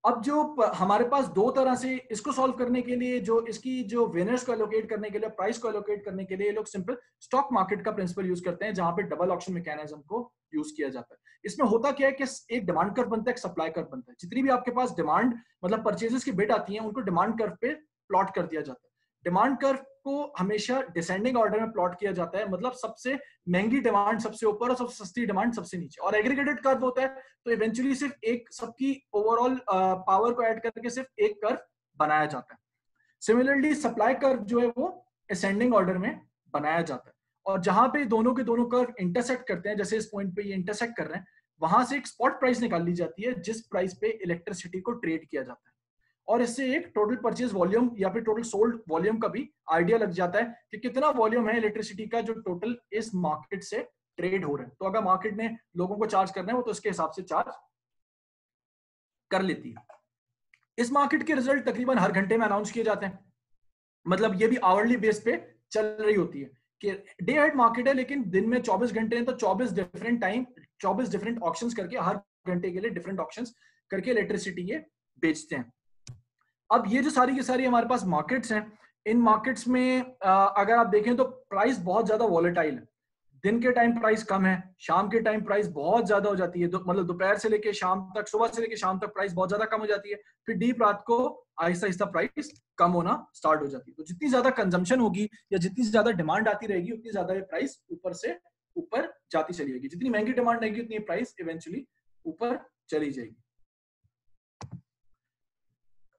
Speaker 1: अब जो हमारे पास दो तरह से इसको सॉल्व करने के लिए, जो इसकी जो विनर्स को एलोकेट करने के लिए, प्राइस को एलोकेट करने के लिए लोग सिंपल स्टॉक मार्केट का प्रिंसिपल यूज करते हैं, जहां पे डबल ऑक्शन मैकेनिज्म को यूज किया जाता है। इसमें होता क्या है कि एक डिमांड कर्व बनता है, एक सप्लाई कर्व बनता है। जितनी भी आपके पास डिमांड, मतलब परचेजेस की बिड आती है, उनको डिमांड कर्व पे प्लॉट कर दिया जाता है। डिमांड कर्व को हमेशा डिसेंडिंग ऑर्डर में प्लॉट किया जाता है, मतलब सबसे महंगी डिमांड सबसे ऊपर और सबसे सस्ती डिमांड सबसे नीचे, और एग्रीगेटेड कर्व होता है, तो इवेंचुअली सिर्फ एक सबकी ओवरऑल पावर को ऐड करके सिर्फ एक कर्व बनाया जाता है। सिमिलरली सप्लाई कर्व जो है वो असेंडिंग ऑर्डर में बनाया जाता है, और जहां पे दोनों के दोनों कर्व इंटरसेक्ट करते हैं, जैसे इस पॉइंट पे ये इंटरसेक्ट कर रहे हैं, वहां से एक स्पॉट प्राइस निकाल ली जाती है, जिस प्राइस पे इलेक्ट्रिसिटी को ट्रेड किया जाता है, और इससे एक टोटल परचेज वॉल्यूम या फिर टोटल सोल्ड वॉल्यूम का भी आइडिया लग जाता है कि कितना वॉल्यूम है इलेक्ट्रिसिटी का जो टोटल इस मार्केट से ट्रेड हो रहा है। तो अगर मार्केट ने लोगों को चार्ज करना है, वो तो उसके हिसाब से चार्ज कर लेती है। इस मार्केट के रिजल्ट तकरीबन हर घंटे में अनाउंस किए जाते हैं, मतलब ये भी आवरली बेस पे चल रही होती है कि डे हेड मार्केट है, लेकिन दिन में 24 घंटे हैं, तो 24 डिफरेंट ऑप्शंस करके हर घंटे के लिए डिफरेंट ऑप्शंस करके इलेक्ट्रिसिटी ये बेचते हैं। अब ये जो सारी की सारी हमारे पास मार्केट्स हैं, इन मार्केट्स में अगर आप देखें तो प्राइस बहुत ज्यादा वॉलेटाइल है। दिन के टाइम प्राइस कम है, शाम के टाइम प्राइस बहुत ज्यादा हो जाती है, मतलब दोपहर से लेके शाम तक, सुबह से लेके शाम तक प्राइस बहुत ज्यादा कम हो जाती है, फिर डीप रात को आहिस्ता आहिस्ता प्राइस कम होना स्टार्ट हो जाती है। तो जितनी ज्यादा कंजम्पशन होगी या जितनी ज्यादा डिमांड आती रहेगी, उतनी ज्यादा ये प्राइस ऊपर से ऊपर जाती चली जाएगी। जितनी महंगी डिमांड रहेगी उतनी प्राइस इवेंचुअली ऊपर चली जाएगी।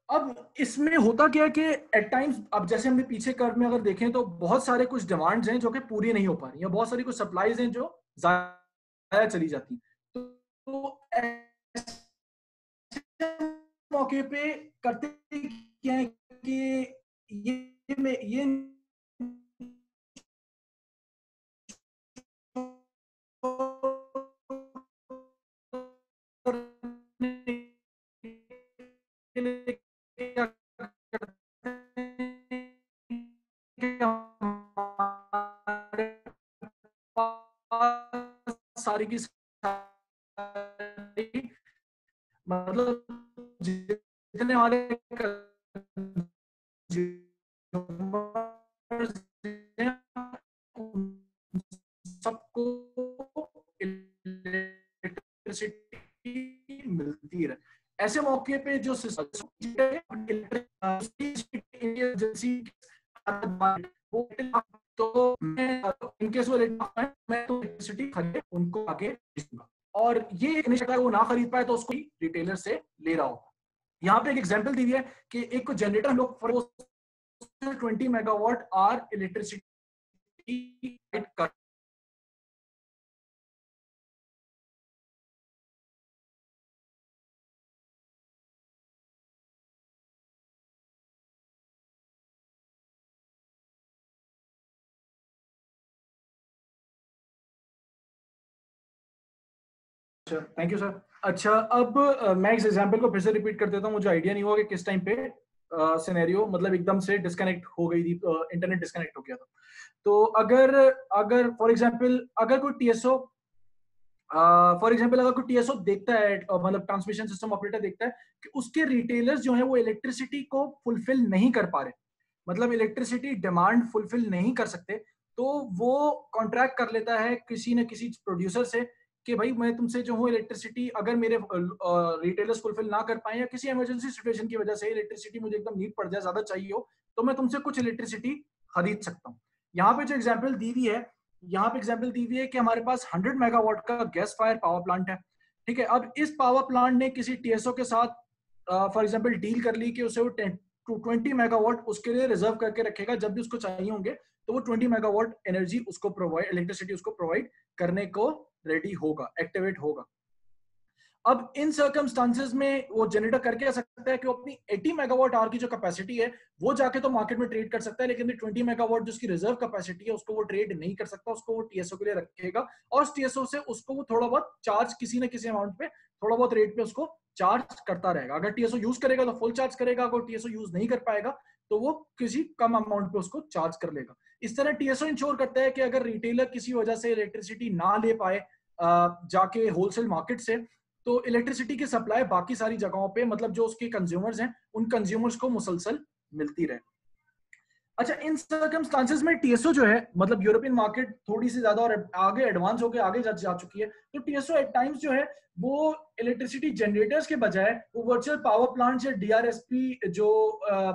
Speaker 1: अब इसमें होता क्या है कि एट टाइम्स, अब जैसे हमने पीछे कर्व में अगर देखें तो बहुत सारे कुछ डिमांड्स हैं जो कि पूरी नहीं हो पा रही, या बहुत सारी कुछ सप्लाईज हैं जो ज्यादा चली जाती। तो ऐसे मौके पे करते क्या है कि ये क्या करते हैं, हमारे पास सारी की सारी, मतलब जितने हमारे सबको इलेक्ट्रिसिटी मिलती रहे। ऐसे मौके पे जो एजेंसी तो मैं इन केस वो मैं तो इलेक्ट्रिसिटी खरीद उनको आगे बेचूंगा, और ये एक निश्चित है वो ना खरीद पाए तो उसको रिटेलर से ले रहा होगा। यहाँ पे एक एग्जांपल दी हुई है कि एक जनरेटर हम लोग 20 मेगावाट आर इलेक्ट्रिसिटी कर। अच्छा, थैंक यू सर। अच्छा, अब मैं इस एग्जांपल को फिर से रिपीट कर देता हूँ, मुझे आइडिया नहीं हुआ कि किस टाइम पे सिनेरियो मतलब एकदम से डिस्कनेक्ट हो गई थी, इंटरनेट डिस्कनेक्ट हो गया था। तो अगर अगर फॉर एग्जांपल अगर कोई टीएसओ अगर कोई टीएसओ देखता है, मतलब ट्रांसमिशन सिस्टम ऑपरेटर देखता है कि उसके रिटेलर्स जो है वो इलेक्ट्रिसिटी को फुलफिल नहीं कर पा रहे, मतलब इलेक्ट्रिसिटी डिमांड फुलफिल नहीं कर सकते, तो वो कॉन्ट्रैक्ट कर लेता है किसी न किसी प्रोड्यूसर से कि भाई मैं तुमसे जो हूँ इलेक्ट्रिसिटी, अगर मेरे रिटेलर्स फुलफिल ना कर पाए या किसी इमरजेंसी सिचुएशन की वजह से इलेक्ट्रिसिटी मुझे एकदम नीड पड़ जाए, ज्यादा चाहिए हो, तो मैं तुमसे कुछ इलेक्ट्रिसिटी खरीद सकता हूँ। यहाँ पे जो एग्जाम्पल दी हुई है, यहाँ पे एग्जाम्पल दी हुई है कि हमारे पास 100 मेगावाट का गैस फायर पावर प्लांट है। ठीक है, अब इस पावर प्लांट ने किसी टीएसओ के साथ फॉर एग्जाम्पल डील कर ली कि उसे वो 20 मेगावाट उसके लिए रिजर्व करके रखेगा, जब भी उसको चाहिए होंगे तो वो 20 मेगावाट एनर्जी उसको प्रोवाइड, इलेक्ट्रिसिटी उसको प्रोवाइड करने को रेडी होगा, एक्टिवेट होगा। अब इन सर्कमस्टांसेस में वो जनरेटर करके आ सकता है कि वो अपनी 80 मेगावाट आवर की जो कैपेसिटी है वो जाके तो मार्केट में ट्रेड कर सकता है, लेकिन 20 मेगावाट जो उसकी रिजर्व कैपेसिटी है उसको वो ट्रेड नहीं कर सकता, उसको वो टीएसओ के लिए रखेगा, और उस टीएसओ से उसको वो थोड़ा बहुत चार्ज किसी न किसी अमाउंट पे, थोड़ा बहुत रेट पे उसको चार्ज करता रहेगा। अगर टीएसओ यूज करेगा तो फुल चार्ज करेगा, अगर टीएसओ यूज नहीं कर पाएगा तो वो किसी कम अमाउंट पे उसको चार्ज कर लेगा। इस तरह टीएसओ इंश्योर करता है कि अगर रिटेलर किसी वजह से इलेक्ट्रिसिटी ना ले पाए जाके होलसेल मार्केट से, तो इलेक्ट्रिसिटी की सप्लाई बाकी सारी जगहों पे, मतलब जो उसके कंज्यूमर्स हैं उन कंज्यूमर्स को मुसलसल मिलती रहे। अच्छा, इन सर्कमस्टांसेस में टीएसओ जो है, मतलब यूरोपियन मार्केट थोड़ी सी ज्यादा और आगे एडवांस होकर आगे जा चुकी है, तो टीएसओ एट टाइम्स जो है वो इलेक्ट्रिसिटी जनरेटर्स के बजाय वो वर्चुअल पावर प्लांट्स या डीआरएसपी जो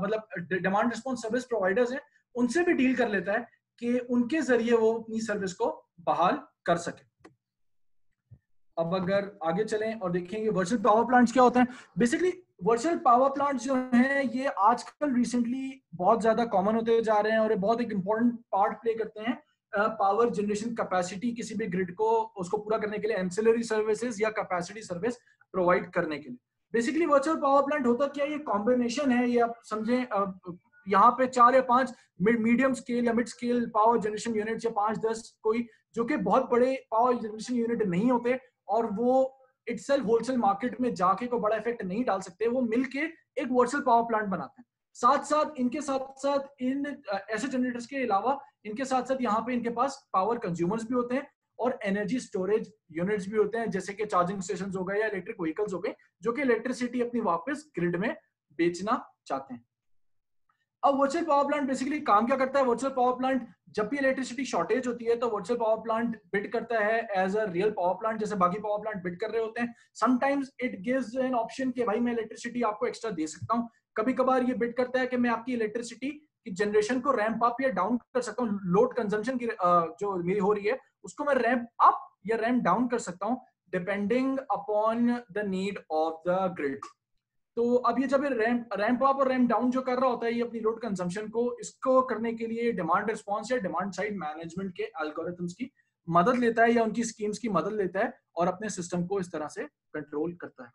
Speaker 1: मतलब डिमांड रिस्पॉन्स सर्विस प्रोवाइडर्स हैं उनसे भी डील कर लेता है कि उनके जरिए वो अपनी सर्विस को बहाल कर सके। अब अगर आगे चलें और देखेंगे वर्चुअल पावर प्लांट्स क्या होते हैं, बेसिकली वर्चुअल पावर प्लांट्स जो हैं ये आजकल रिसेंटली बहुत ज्यादा कॉमन होते जा रहे हैं और ये बहुत एक इंपॉर्टेंट पार्ट प्ले करते हैं पावर जनरेशन कैपेसिटी किसी भी ग्रिड को उसको पूरा करने के लिए, एंसिलरी सर्विसेज या कैपेसिटी सर्विस प्रोवाइड करने के लिए। बेसिकली वर्चुअल पावर प्लांट होता क्या है, ये कॉम्बिनेशन है, ये आप समझें यहाँ पे 4 या 5 मीडियम स्केल या mid scale power generation unit या 5-10 कोई जो कि बहुत बड़े पावर जनरेशन यूनिट नहीं होते और वो इटसेल्फ होलसेल मार्केट में जाके को बड़ा इफेक्ट नहीं डाल सकते, वो मिलके एक वर्चुअल पावर प्लांट बनाते हैं। साथ साथ इन ऐसे जनरेटर्स के अलावा इनके साथ साथ यहाँ पे इनके पास पावर कंज्यूमर्स भी होते हैं और एनर्जी स्टोरेज यूनिट्स भी होते हैं, जैसे कि चार्जिंग स्टेशंस हो गए या इलेक्ट्रिक व्हीकल्स हो गए, जो कि इलेक्ट्रिसिटी अपनी वापस ग्रिड में बेचना चाहते हैं। अब वर्चुअल पावर प्लांट बेसिकली काम क्या करता है, वर्चुअल पावर प्लांट जब भी इलेक्ट्रिसिटी शॉर्टेज होती है तो वर्चुअल पावर प्लांट बिड करता है as a real power plant, जैसे बाकी पावर प्लांट बिड कर रहे होते हैं। Sometimes it gives an option कि भाई मैं इलेक्ट्रिसिटी आपको एक्स्ट्रा दे सकता हूँ। कभी कभार ये बिड करता है कि मैं आपकी इलेक्ट्रिसिटी की जनरेशन को रैंप अप या डाउन कर सकता हूँ, लोड कंजम्पशन की जो मेरी हो रही है उसको मैं रैंप अप या रैंप डाउन कर सकता हूँ depending upon the need of the grid. तो अब ये जब रैंप अप और रैंप डाउन जो कर रहा होता है ये अपनी लोड कंजम्पशन को, इसको करने के लिए डिमांड रिस्पांस या डिमांड साइड मैनेजमेंट के एल्गोरिथम्स की मदद लेता है या उनकी स्कीम्स की मदद लेता है और अपने सिस्टम को इस तरह से कंट्रोल करता है।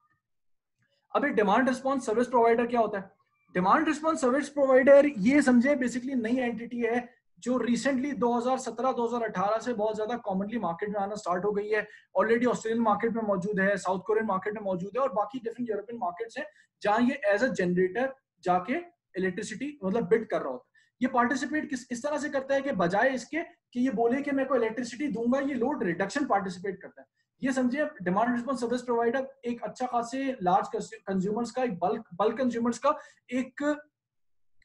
Speaker 1: अब एक डिमांड रिस्पांस सर्विस प्रोवाइडर क्या होता है? डिमांड रिस्पांस सर्विस प्रोवाइडर ये समझे बेसिकली नई एंटिटी है जो रिसेंटली 2017-2018 से बहुत ज्यादा कॉमनली मार्केट में आना स्टार्ट हो गई है। ऑलरेडी ऑस्ट्रेलियन मार्केट में मौजूद है, साउथ कोरियन मार्केट में मौजूद है और बाकी डिफरेंट यूरोपियन मार्केट्स हैं जहां ये एज अ जनरेटर जाके इलेक्ट्रिसिटी मतलब बिड कर रहा होता है। ये पार्टिसिपेट इस तरह से करता है कि बजाय इसके कि ये बोले कि मैं को इलेक्ट्रिसिटी दूंगा, ये लोड रिडक्शन पार्टिसिपेट करता है। ये समझिए डिमांड रिस्पांस सर्विस प्रोवाइडर एक अच्छा खासे लार्ज कंज्यूमर्स का, एक बल्क कंज्यूमर्स का एक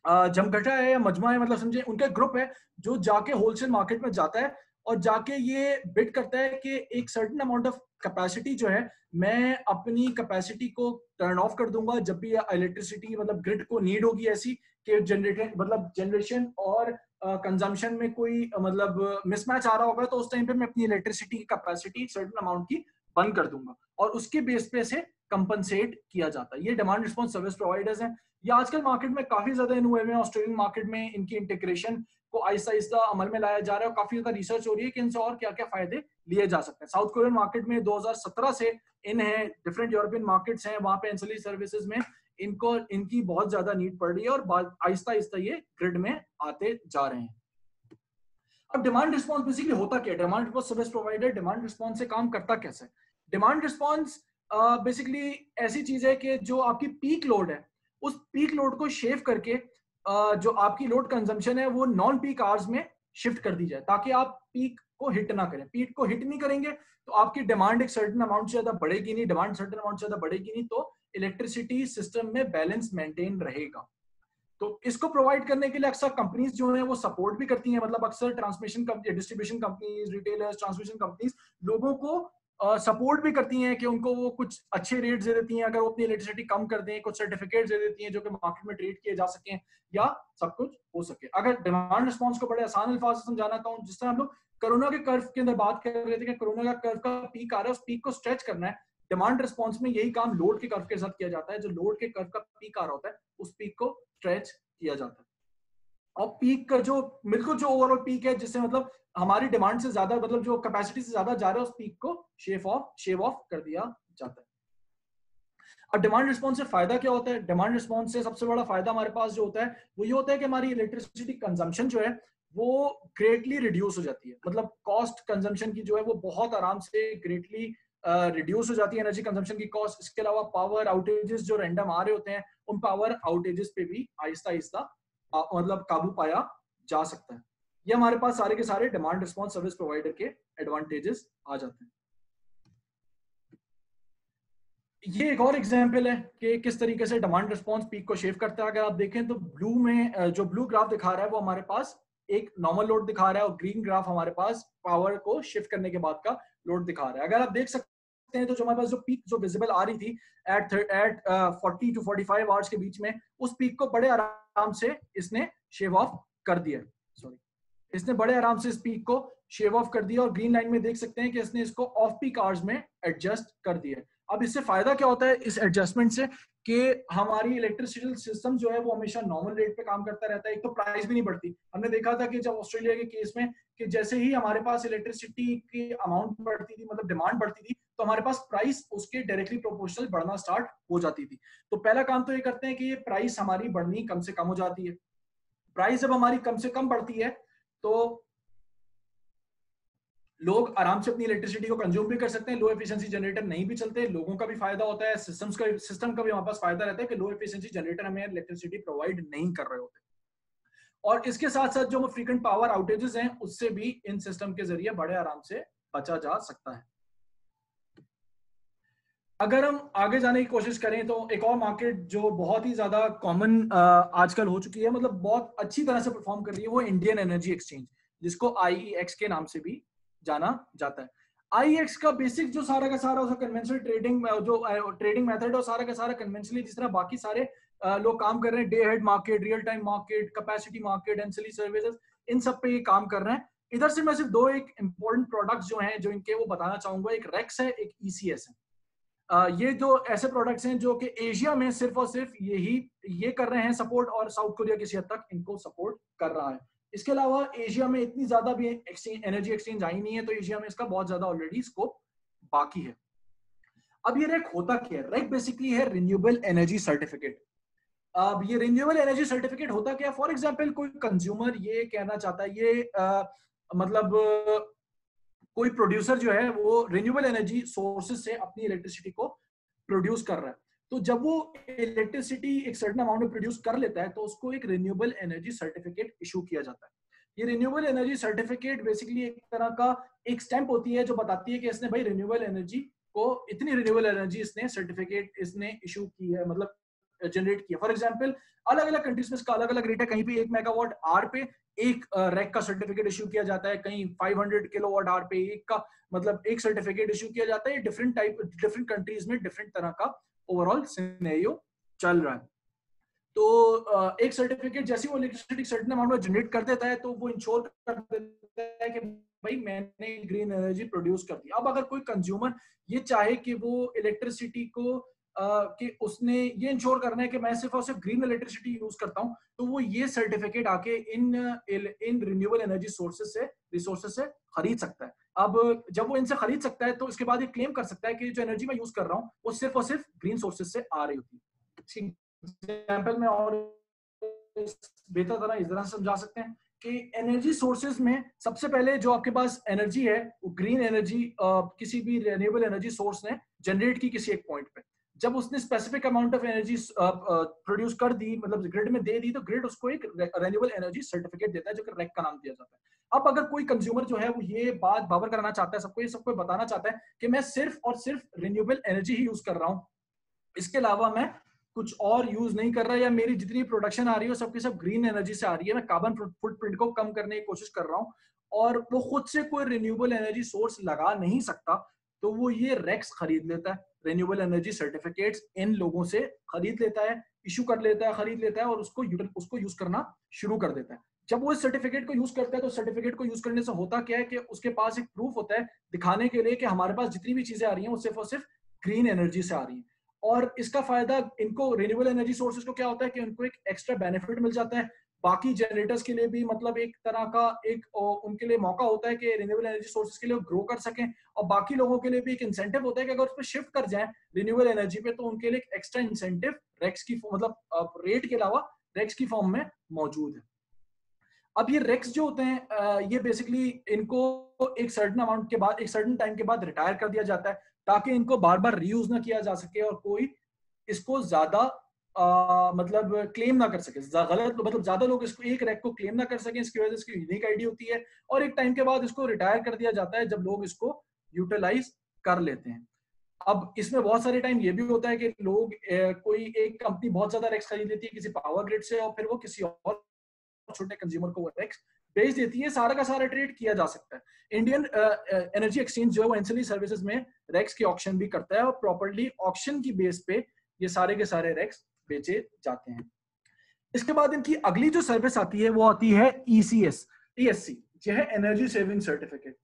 Speaker 1: जमघटा है या मजमा है, मतलब समझे उनका ग्रुप है जो जाके होलसेल मार्केट में जाता है और जाके ये बिड करता है कि एक सर्टेन अमाउंट ऑफ कैपेसिटी जो है, मैं अपनी कैपेसिटी को टर्न ऑफ कर दूंगा जब भी इलेक्ट्रिसिटी मतलब ग्रिड को नीड होगी ऐसी कि जनरेशन और कंजम्पशन में कोई मतलब मिसमैच आ रहा होगा, तो उस टाइम पे मैं अपनी इलेक्ट्रिसिटी की कैपेसिटी सर्टेन अमाउंट की बंद कर दूंगा और उसके बेस पे से कंपनसेट किया जाता है। ये डिमांड रिस्पॉन्स सर्विस प्रोवाइडर्स हैं। ये आजकल मार्केट में काफी ज्यादा इन हुए हैं। ऑस्ट्रेलियन मार्केट में इनकी इंटीग्रेशन को आहिस्ता आहिस्ता अमल में लाया जा रहा है और काफी ज्यादा रिसर्च हो रही है कि इनसे और क्या क्या फायदे लिए जा सकते हैं। साउथ कोरियन मार्केट में 2017 से इन है, डिफरेंट यूरोपियन मार्केट्स हैं, वहां पे एंसिलरी सर्विसेज में इनको इनकी बहुत ज्यादा नीड पड़ रही है और आहिस्ता आहिस्ता ये ग्रिड में आते जा रहे हैं। अब डिमांड रिस्पॉन्स बेसिकली होता क्या है? Demand response service provider demand response से काम करता कैसे? डिमांड रिस्पॉन्स बेसिकली ऐसी चीज है कि जो आपकी पीक लोड है, उस पीक लोड को शेव करके जो आपकी लोड कंजम्पशन है वो नॉन पीक आवर्स में शिफ्ट कर दी जाए, ताकि आप पीक को हिट ना करें। पीक को हिट नहीं करेंगे तो आपकी डिमांड एक सर्टेन अमाउंट से ज्यादा बढ़ेगी नहीं, डिमांड सर्टेन अमाउंट से ज्यादा बढ़ेगी नहीं, तो इलेक्ट्रिसिटी सिस्टम में बैलेंस मेंटेन रहेगा। तो इसको प्रोवाइड करने के लिए अक्सर कंपनीज जो है वो सपोर्ट भी करती हैं। मतलब अक्सर transmission company, distribution companies, retailers, transmission companies लोगों को सपोर्ट भी करती हैं कि उनको वो कुछ अच्छे रेट्स दे देती हैं अगर वो अपनी इलेक्ट्रिसिटी कम कर दें, कुछ सर्टिफिकेट्स दे देती हैं जो कि मार्केट में ट्रेड किए जा सकें या सब कुछ हो सके। अगर डिमांड रिस्पॉन्स को बड़े आसान अल्फाज से समझाना चाहूँ, जिस तरह हम लोग कोरोना के कर्व के अंदर बात कर रहे थे कि कोरोना का कर्व का पीक आ रहा है, उस पीक को स्ट्रेच करना है, डिमांड रिस्पॉन्स में यही काम लोड के कर्व के साथ किया जाता है। जो लोड के कर्व का पीक आ रहा होता है उस पीक को स्ट्रेच किया जाता है। और पीक का जो बिल्कुल जो ओवरऑल पीक है, जिससे मतलब हमारी डिमांड से ज्यादा मतलब जो कैपेसिटी से ज्यादा जा रहा है, उस पीक को शेव ऑफ कर दिया जाता है। अब डिमांड रिस्पॉन्स से फायदा क्या होता है? डिमांड रिस्पॉन्स से सबसे बड़ा फायदा हमारे पास जो होता है वो ये होता है कि हमारी इलेक्ट्रिसिटी कंजम्पशन जो है वो ग्रेटली रिड्यूस हो जाती है। मतलब कॉस्ट कंजम्पशन की जो है वो बहुत आराम से ग्रेटली रिड्यूस हो जाती है, एनर्जी कंजम्पशन की कॉस्ट। इसके अलावा पावर आउटेजेस जो रैंडम आ रहे होते हैं, उन पावर आउटेजेस पे भी आहिस्ता आहिस्ता मतलब काबू पाया जा सकता है। ये हमारे पास सारे के सारे डिमांड रिस्पॉन्स सर्विस प्रोवाइडर के एडवांटेजेस आ जाते हैं। ये एक और एग्जांपल है कि किस तरीके से डिमांड रिस्पॉन्स पीक को शेव करता है। अगर आप देखें तो ब्लू में जो ब्लू ग्राफ दिखा रहा है वो हमारे पास एक नॉर्मल लोड दिखा रहा है और ग्रीन ग्राफ हमारे पास पावर को शिफ्ट करने के बाद का लोड दिखा रहा है। अगर आप देख सकते हैं तो जो हमारे पास जो पीक जो विजिबल आ रही थी एट 40 to 45 आवर्स के बीच में, उस पीक को बड़े आराम से इसने शेव ऑफ कर दिया। सॉरी, इसने बड़े आराम से इस पीक को शेव ऑफ कर दिया और ग्रीन लाइन में देख सकते हैं कि इसने इसको ऑफ पीक आवर्स में एडजस्ट कर दिया। अब इससे फायदा क्या होता है इस एडजस्टमेंट से कि हमारी इलेक्ट्रिसिटी सिस्टम जो है वो हमेशा नॉर्मल रेट पे काम करता रहता है। एक तो प्राइस भी नहीं बढ़ती। हमने देखा था कि जब ऑस्ट्रेलिया के केस में कि जैसे ही हमारे पास इलेक्ट्रिसिटी की अमाउंट बढ़ती थी, मतलब डिमांड बढ़ती थी, तो हमारे पास प्राइस उसके डायरेक्टली प्रोपोर्शनल बढ़ना स्टार्ट हो जाती थी। तो पहला काम तो ये करते हैं कि ये प्राइस हमारी बढ़नी कम से कम हो जाती है। प्राइस जब हमारी कम से कम बढ़ती है तो लोग आराम से अपनी इलेक्ट्रिसिटी को कंज्यूम भी कर सकते हैं। लो एफिशिएंसी जनरेटर नहीं भी चलते, लोगों का भी फायदा होता है, सिस्टम का भी हमारे पास फायदा रहता है कि लो एफिशिएंसी जनरेटर हमें इलेक्ट्रिसिटी प्रोवाइड नहीं कर रहे होते। और इसके साथ साथ जो फ्रीक्वेंट पावर आउटेजेस हैं उससे भी इन सिस्टम के जरिए बड़े आराम से बचा जा सकता है। अगर हम आगे जाने की कोशिश करें तो एक और मार्केट जो बहुत ही ज्यादा कॉमन आजकल हो चुकी है, मतलब बहुत अच्छी तरह से परफॉर्म कर रही है, वो इंडियन एनर्जी एक्सचेंज, जिसको आईईएक्स के नाम से भी जाना जाता है। आईईएक्स का बेसिक जो सारा का सारा उसका कन्वेंशनल ट्रेडिंग जो ट्रेडिंग मेथड है सारा का सारा कन्वेंशनली जिस तरह बाकी सारे लोग काम कर रहे हैं, day ahead market, real time market, capacity market, ancillary services, इन सब पे ये काम कर रहे हैं। इधर से मैं सिर्फ दो एक इंपॉर्टेंट प्रोडक्ट्स जो हैं जो इनके वो बताना चाहूंगा। एक रेक्स है, एक ईसीएस है। ये जो ऐसे प्रोडक्ट्स हैं जो कि एशिया में सिर्फ और सिर्फ ये कर रहे हैं सपोर्ट, और साउथ कोरिया किसी हद तक इनको सपोर्ट कर रहा है। इसके अलावा एशिया में इतनी ज्यादा भी एनर्जी एक्सचेंज आई नहीं है, तो एशिया में इसका बहुत ज्यादा ऑलरेडी स्कोप बाकी है। अब ये रेक होता क्या है? रेक बेसिकली है रिन्यूएबल एनर्जी सर्टिफिकेट। अब ये रिन्यूएबल एनर्जी सर्टिफिकेट होता क्या है? फॉर एग्जाम्पल कोई कंज्यूमर ये कहना चाहता है, ये मतलब कोई प्रोड्यूसर जो है वो रिन्यूएबल एनर्जी सोर्सेज से अपनी इलेक्ट्रिसिटी को प्रोड्यूस कर रहा है। तो जब वो इलेक्ट्रिसिटी एक सर्टेन अमाउंट में प्रोड्यूस कर लेता है तो उसको एक रिन्यूएबल एनर्जी सर्टिफिकेट इशू किया जाता है। ये रिन्यूएबल एनर्जी सर्टिफिकेट बेसिकली एक तरह का एक स्टैंप होती है जो बताती है कि इसने भाई रिन्यूएबल एनर्जी को इतनी रिन्यूएबल एनर्जी इसने सर्टिफिकेट इसने इशू की है, मतलब जनरेट किया। फॉर एग्जांपल अलग अलग कंट्रीज में इसका अलग अलग रेट है, कहीं पे 1 मेगावाट आवर पे एक रैक का सर्टिफिकेट इशू किया जाता है, कहीं 500 किलोवाट आवर पे एक का मतलब एक सर्टिफिकेट इशू किया जाता है। डिफरेंट कंट्रीज में डिफरेंट तरह का ओवरऑल सिनेरियो चल रहा है। तो एक सर्टिफिकेट जैसे वो इलेक्ट्रिसिटी सर्टेन अमाउंट में जनरेट कर देता है तो वो इंश्योर कर देता है कि भाई मैंने ग्रीन एनर्जी प्रोड्यूस कर दी। अब अगर कोई कंज्यूमर ये चाहे कि वो इलेक्ट्रिसिटी को कि उसने ये इंश्योर करना है कि मैं सिर्फ और सिर्फ ग्रीन इलेक्ट्रिसिटी यूज करता हूं, तो वो ये सर्टिफिकेट आके इन रिन्यूएबल एनर्जी रिसोर्सेज से खरीद सकता है। अब जब वो इनसे खरीद सकता है तो इसके बाद ये क्लेम कर सकता है कि जो एनर्जी मैं यूज कर रहा हूँ वो सिर्फ और सिर्फ ग्रीन सोर्सेज से आ रही होती है। एग्जाम्पल में और बेहतर तरह इस तरह से समझा सकते हैं कि एनर्जी सोर्सेज में सबसे पहले जो आपके पास एनर्जी है वो ग्रीन एनर्जी किसी भी रिन्यूएबल एनर्जी सोर्स ने जनरेट की किसी एक पॉइंट पे। जब उसने specific amount of energy produce कर दी, मतलब ग्रिड में दे दी, तो ग्रिड उसको एक रिन्यूएबल एनर्जी सर्टिफिकेट देता है जो कि रेक का नाम दिया जाता है। अब अगर कोई कंज्यूमर जो है वो ये बात बावर कराना चाहता है, सबको बताना चाहता है कि मैं सिर्फ और सिर्फ रिन्यूएबल एनर्जी ही यूज कर रहा हूँ, इसके अलावा मैं कुछ और यूज नहीं कर रहा, या मेरी जितनी प्रोडक्शन आ रही है सबके सब ग्रीन एनर्जी से आ रही है, मैं कार्बन फुटप्रिंट को कम करने की कोशिश कर रहा हूँ, और वो खुद से कोई रिन्यूएबल एनर्जी सोर्स लगा नहीं सकता, तो वो ये रेक्स खरीद लेता है, रिन्यूएबल एनर्जी सर्टिफिकेट्स इन लोगों से खरीद लेता है, इशू कर लेता है, खरीद लेता है और उसको यूज करना शुरू कर देता है। जब वो इस सर्टिफिकेट को यूज करता है तो सर्टिफिकेट को यूज करने से होता क्या है कि उसके पास एक प्रूफ होता है दिखाने के लिए कि हमारे पास जितनी भी चीजें आ रही हैं वो सिर्फ और सिर्फ ग्रीन एनर्जी से आ रही है। और इसका फायदा इनको रिन्यूएबल एनर्जी सोर्सेज को क्या होता है कि उनको एक एक्स्ट्रा बेनिफिट मिल जाता है, बाकी जनरेटर्स के लिए भी मतलब एक तरह का एक उनके लिए मौका होता है कि रिन्यूएबल एनर्जी सोर्सेज के लिए ग्रो कर सकें, और बाकी लोगों के लिए भी एक इंसेंटिव होता है कि अगर उस पर शिफ्ट कर जाएं रिन्यूएबल एनर्जी पे तो उनके लिए एक एक्स्ट्रा इंसेंटिव रेक्स की मतलब रेट के अलावा रेक्स की फॉर्म में मौजूद है। अब ये रेक्स जो होते हैं ये बेसिकली इनको एक सर्टेन अमाउंट के बाद, एक सर्टेन टाइम के बाद रिटायर कर दिया जाता है ताकि इनको बार बार रीयूज ना किया जा सके और कोई इसको ज्यादा मतलब क्लेम ना कर सके, गलत मतलब ज्यादा लोग इसको एक रैक को क्लेम ना कर सके, इसकी वजह से इसकी यूनिक आईडी होती है, और एक टाइम के बाद इसको रिटायर कर दिया जाता है जब लोग इसको यूटिलाइज कर लेते हैं। अब इसमें बहुत सारे टाइम ये भी होता है कि लोग कोई एक कंपनी बहुत ज्यादा रैक्स खरीद लेती है किसी पावर ग्रिड से, और फिर वो किसी और छोटे कंज्यूमर को वो रैक्स बेच देती है, सारा का सारा ट्रेड किया जा सकता है। इंडियन एनर्जी एक्सचेंज जो है वो एंसिलरी सर्विसेज में रैक्स की ऑक्शन भी करता है, और प्रॉपर्ली ऑक्शन की बेस पे ये सारे के सारे रैक्स बेचे जाते हैं। इसके बाद इनकी अगली जो सर्विस आती है वो आती है ESC, यह है energy saving certificate.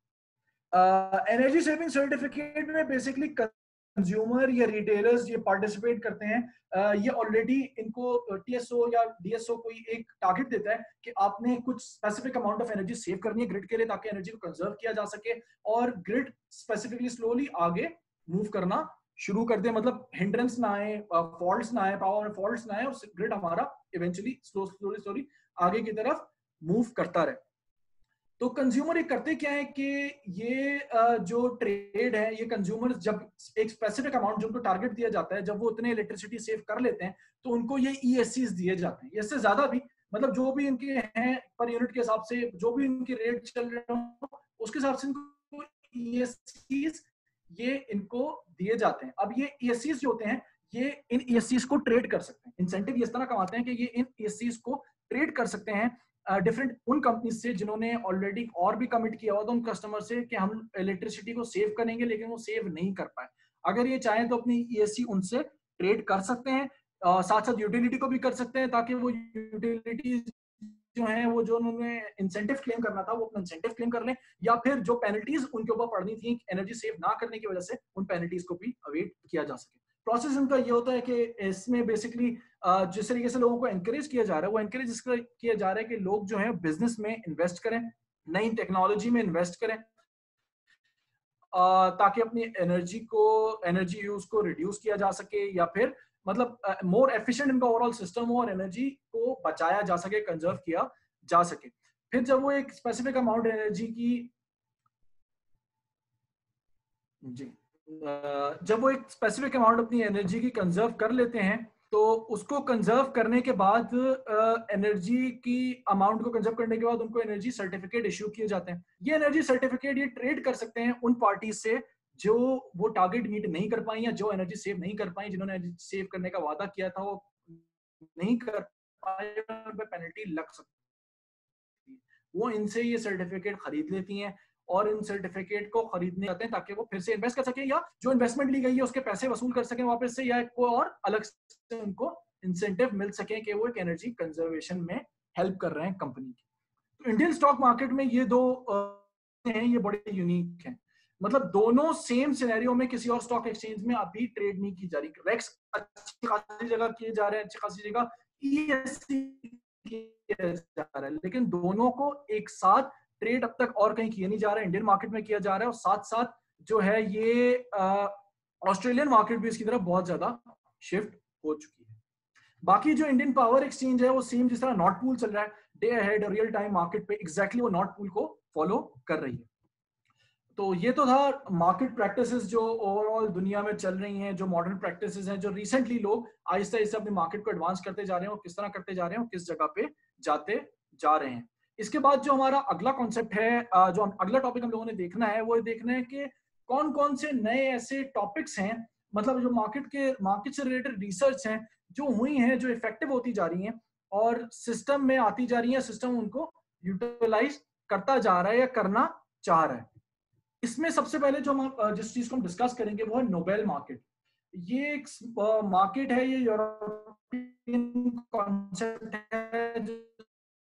Speaker 1: Energy saving certificate में बेसिकली कंज्यूमर या रिटेलर्स ये पार्टिसिपेट करते हैं। ये ऑलरेडी इनको TSO या DSO कोई एक टारगेट देता है कि आपने कुछ specific amount of energy save करनी है ग्रिड के लिए ताकि एनर्जी को कंजर्व किया जा सके और ग्रिड स्पेसिफिकली स्लोली आगे मूव करना शुरू कर दे, मतलब हिंड्रेंस ना आए, फॉल्ट्स ना आए, पावर में फॉल्ट्स ना आए, और ग्रिड हमारा इवेंचुअली स्लोली आगे की तरफ मूव करता रहे। तो कंज्यूमर ये करते क्या है कि ये जो ट्रेड है, ये कंज्यूमर जब एक स्पेसिफिक अमाउंट जो उनको टारगेट दिया जाता है, जब वो उतने इलेक्ट्रिसिटी सेव कर लेते हैं तो उनको ये ESCs दिए जाते हैं, इससे ज्यादा भी, मतलब जो भी इनके हैं पर यूनिट के हिसाब से जो भी इनकी रेट चल रहे हो उसके हिसाब से इनको ESCs ये इनको दिए जाते हैं। अब ये ESCs जो होते हैं ये इन ESCs को ट्रेड कर सकते हैं, इंसेंटिव इस तरह कमाते हैं कि ये इन ESCs को ट्रेड कर सकते हैं डिफरेंट उन कंपनी से जिन्होंने ऑलरेडी और भी कमिट किया हुआ था उन कस्टमर से कि हम इलेक्ट्रिसिटी को सेव करेंगे, लेकिन वो सेव नहीं कर पाए। अगर ये चाहें तो अपनी ESC उनसे ट्रेड कर सकते हैं, साथ साथ यूटिलिटी को भी कर सकते हैं ताकि वो यूटिलिटी जो है वो जो उन्होंने इंसेंटिव क्लेम करना था वो अपना इंसेंटिव क्लेम कर लें, या फिर जो पेनल्टीज उनके ऊपर पड़नी थी एनर्जी सेव ना करने की वजह से उन पेनल्टीज को भी अवेट किया जा सके। प्रोसेस इनका ये होता है कि इसमें बेसिकली जिस तरीके से लोगों को एनकरेज किया जा रहा है वो एनकरेज इसका किया जा रहा है कि लोग जो है बिजनेस में इन्वेस्ट करें, नई टेक्नोलॉजी में इन्वेस्ट करें ताकि अपनी एनर्जी यूज को रिड्यूस किया जा सके, या फिर मतलब मोर एफिशिएंट इनका ओवरऑल सिस्टम हो और एनर्जी को बचाया जा सके, कंजर्व किया जा सके। फिर जब वो एक स्पेसिफिक अमाउंट एनर्जी की जब वो एक स्पेसिफिक अमाउंट अपनी एनर्जी की कंजर्व कर लेते हैं तो उसको कंजर्व करने के बाद एनर्जी की अमाउंट को कंजर्व करने के बाद उनको एनर्जी सर्टिफिकेट इश्यू किए जाते हैं। ये एनर्जी सर्टिफिकेट ये ट्रेड कर सकते हैं उन पार्टी से जो वो टारगेट मीट नहीं कर पाई या जो एनर्जी सेव नहीं कर पाई, जिन्होंने एनर्जी सेव करने का वादा किया था वो नहीं कर पाए उन पे पेनल्टी लग सकती है। वो इनसे ये सर्टिफिकेट खरीद लेती हैं और इन सर्टिफिकेट को खरीदने जाते हैं ताकि वो फिर से इन्वेस्ट कर सकें या जो इन्वेस्टमेंट ली गई है उसके पैसे वसूल कर सकें वापस से, या कोई और अलग से उनको इंसेंटिव मिल सके कि वो एक एनर्जी कंजर्वेशन में हेल्प कर रहे हैं कंपनी की। तो इंडियन स्टॉक मार्केट में ये दो हैं, ये बड़े यूनिक हैं। मतलब दोनों सेम सिनेरियो में किसी और स्टॉक एक्सचेंज में अभी ट्रेड नहीं की जा रही। रेक्स अच्छी खासी जगह किए जा रहे हैं, अच्छी खासी जगह ईएससी किया जा रहा है, लेकिन दोनों को एक साथ ट्रेड अब तक और कहीं किया नहीं जा रहा है, इंडियन मार्केट में किया जा रहा है। और साथ साथ जो है ये ऑस्ट्रेलियन मार्केट भी इसकी तरफ बहुत ज्यादा शिफ्ट हो चुकी है। बाकी जो इंडियन पावर एक्सचेंज है वो सेम जिस तरह नॉट पूल चल रहा है day ahead real time market पे, एग्जैक्टली वो नॉट पूल को फॉलो कर रही है। तो ये तो था मार्केट प्रैक्टिसेस जो ओवरऑल दुनिया में चल रही हैं, जो मॉडर्न प्रैक्टिसेस हैं, जो रिसेंटली लोग आहिस्ता आहिस्ता अपने मार्केट को एडवांस करते जा रहे हैं और किस तरह करते जा रहे हैं और किस जगह पे जाते जा रहे हैं। इसके बाद जो हमारा अगला कॉन्सेप्ट है, जो अगला टॉपिक हम लोगों ने देखना है, वो देखना है कि कौन कौन से नए ऐसे टॉपिक्स हैं, मतलब जो मार्केट से रिलेटेड रिसर्च हैं जो हुई हैं, जो इफेक्टिव होती जा रही हैं और सिस्टम में आती जा रही है, सिस्टम उनको यूटिलाइज करता जा रहा है या करना चाह रहा है। इसमें सबसे पहले जो हम जिस चीज को हम डिस्कस करेंगे वो है नोबेल मार्केट। ये एक मार्केट है, ये यूरोपियन कॉन्सेप्ट है जो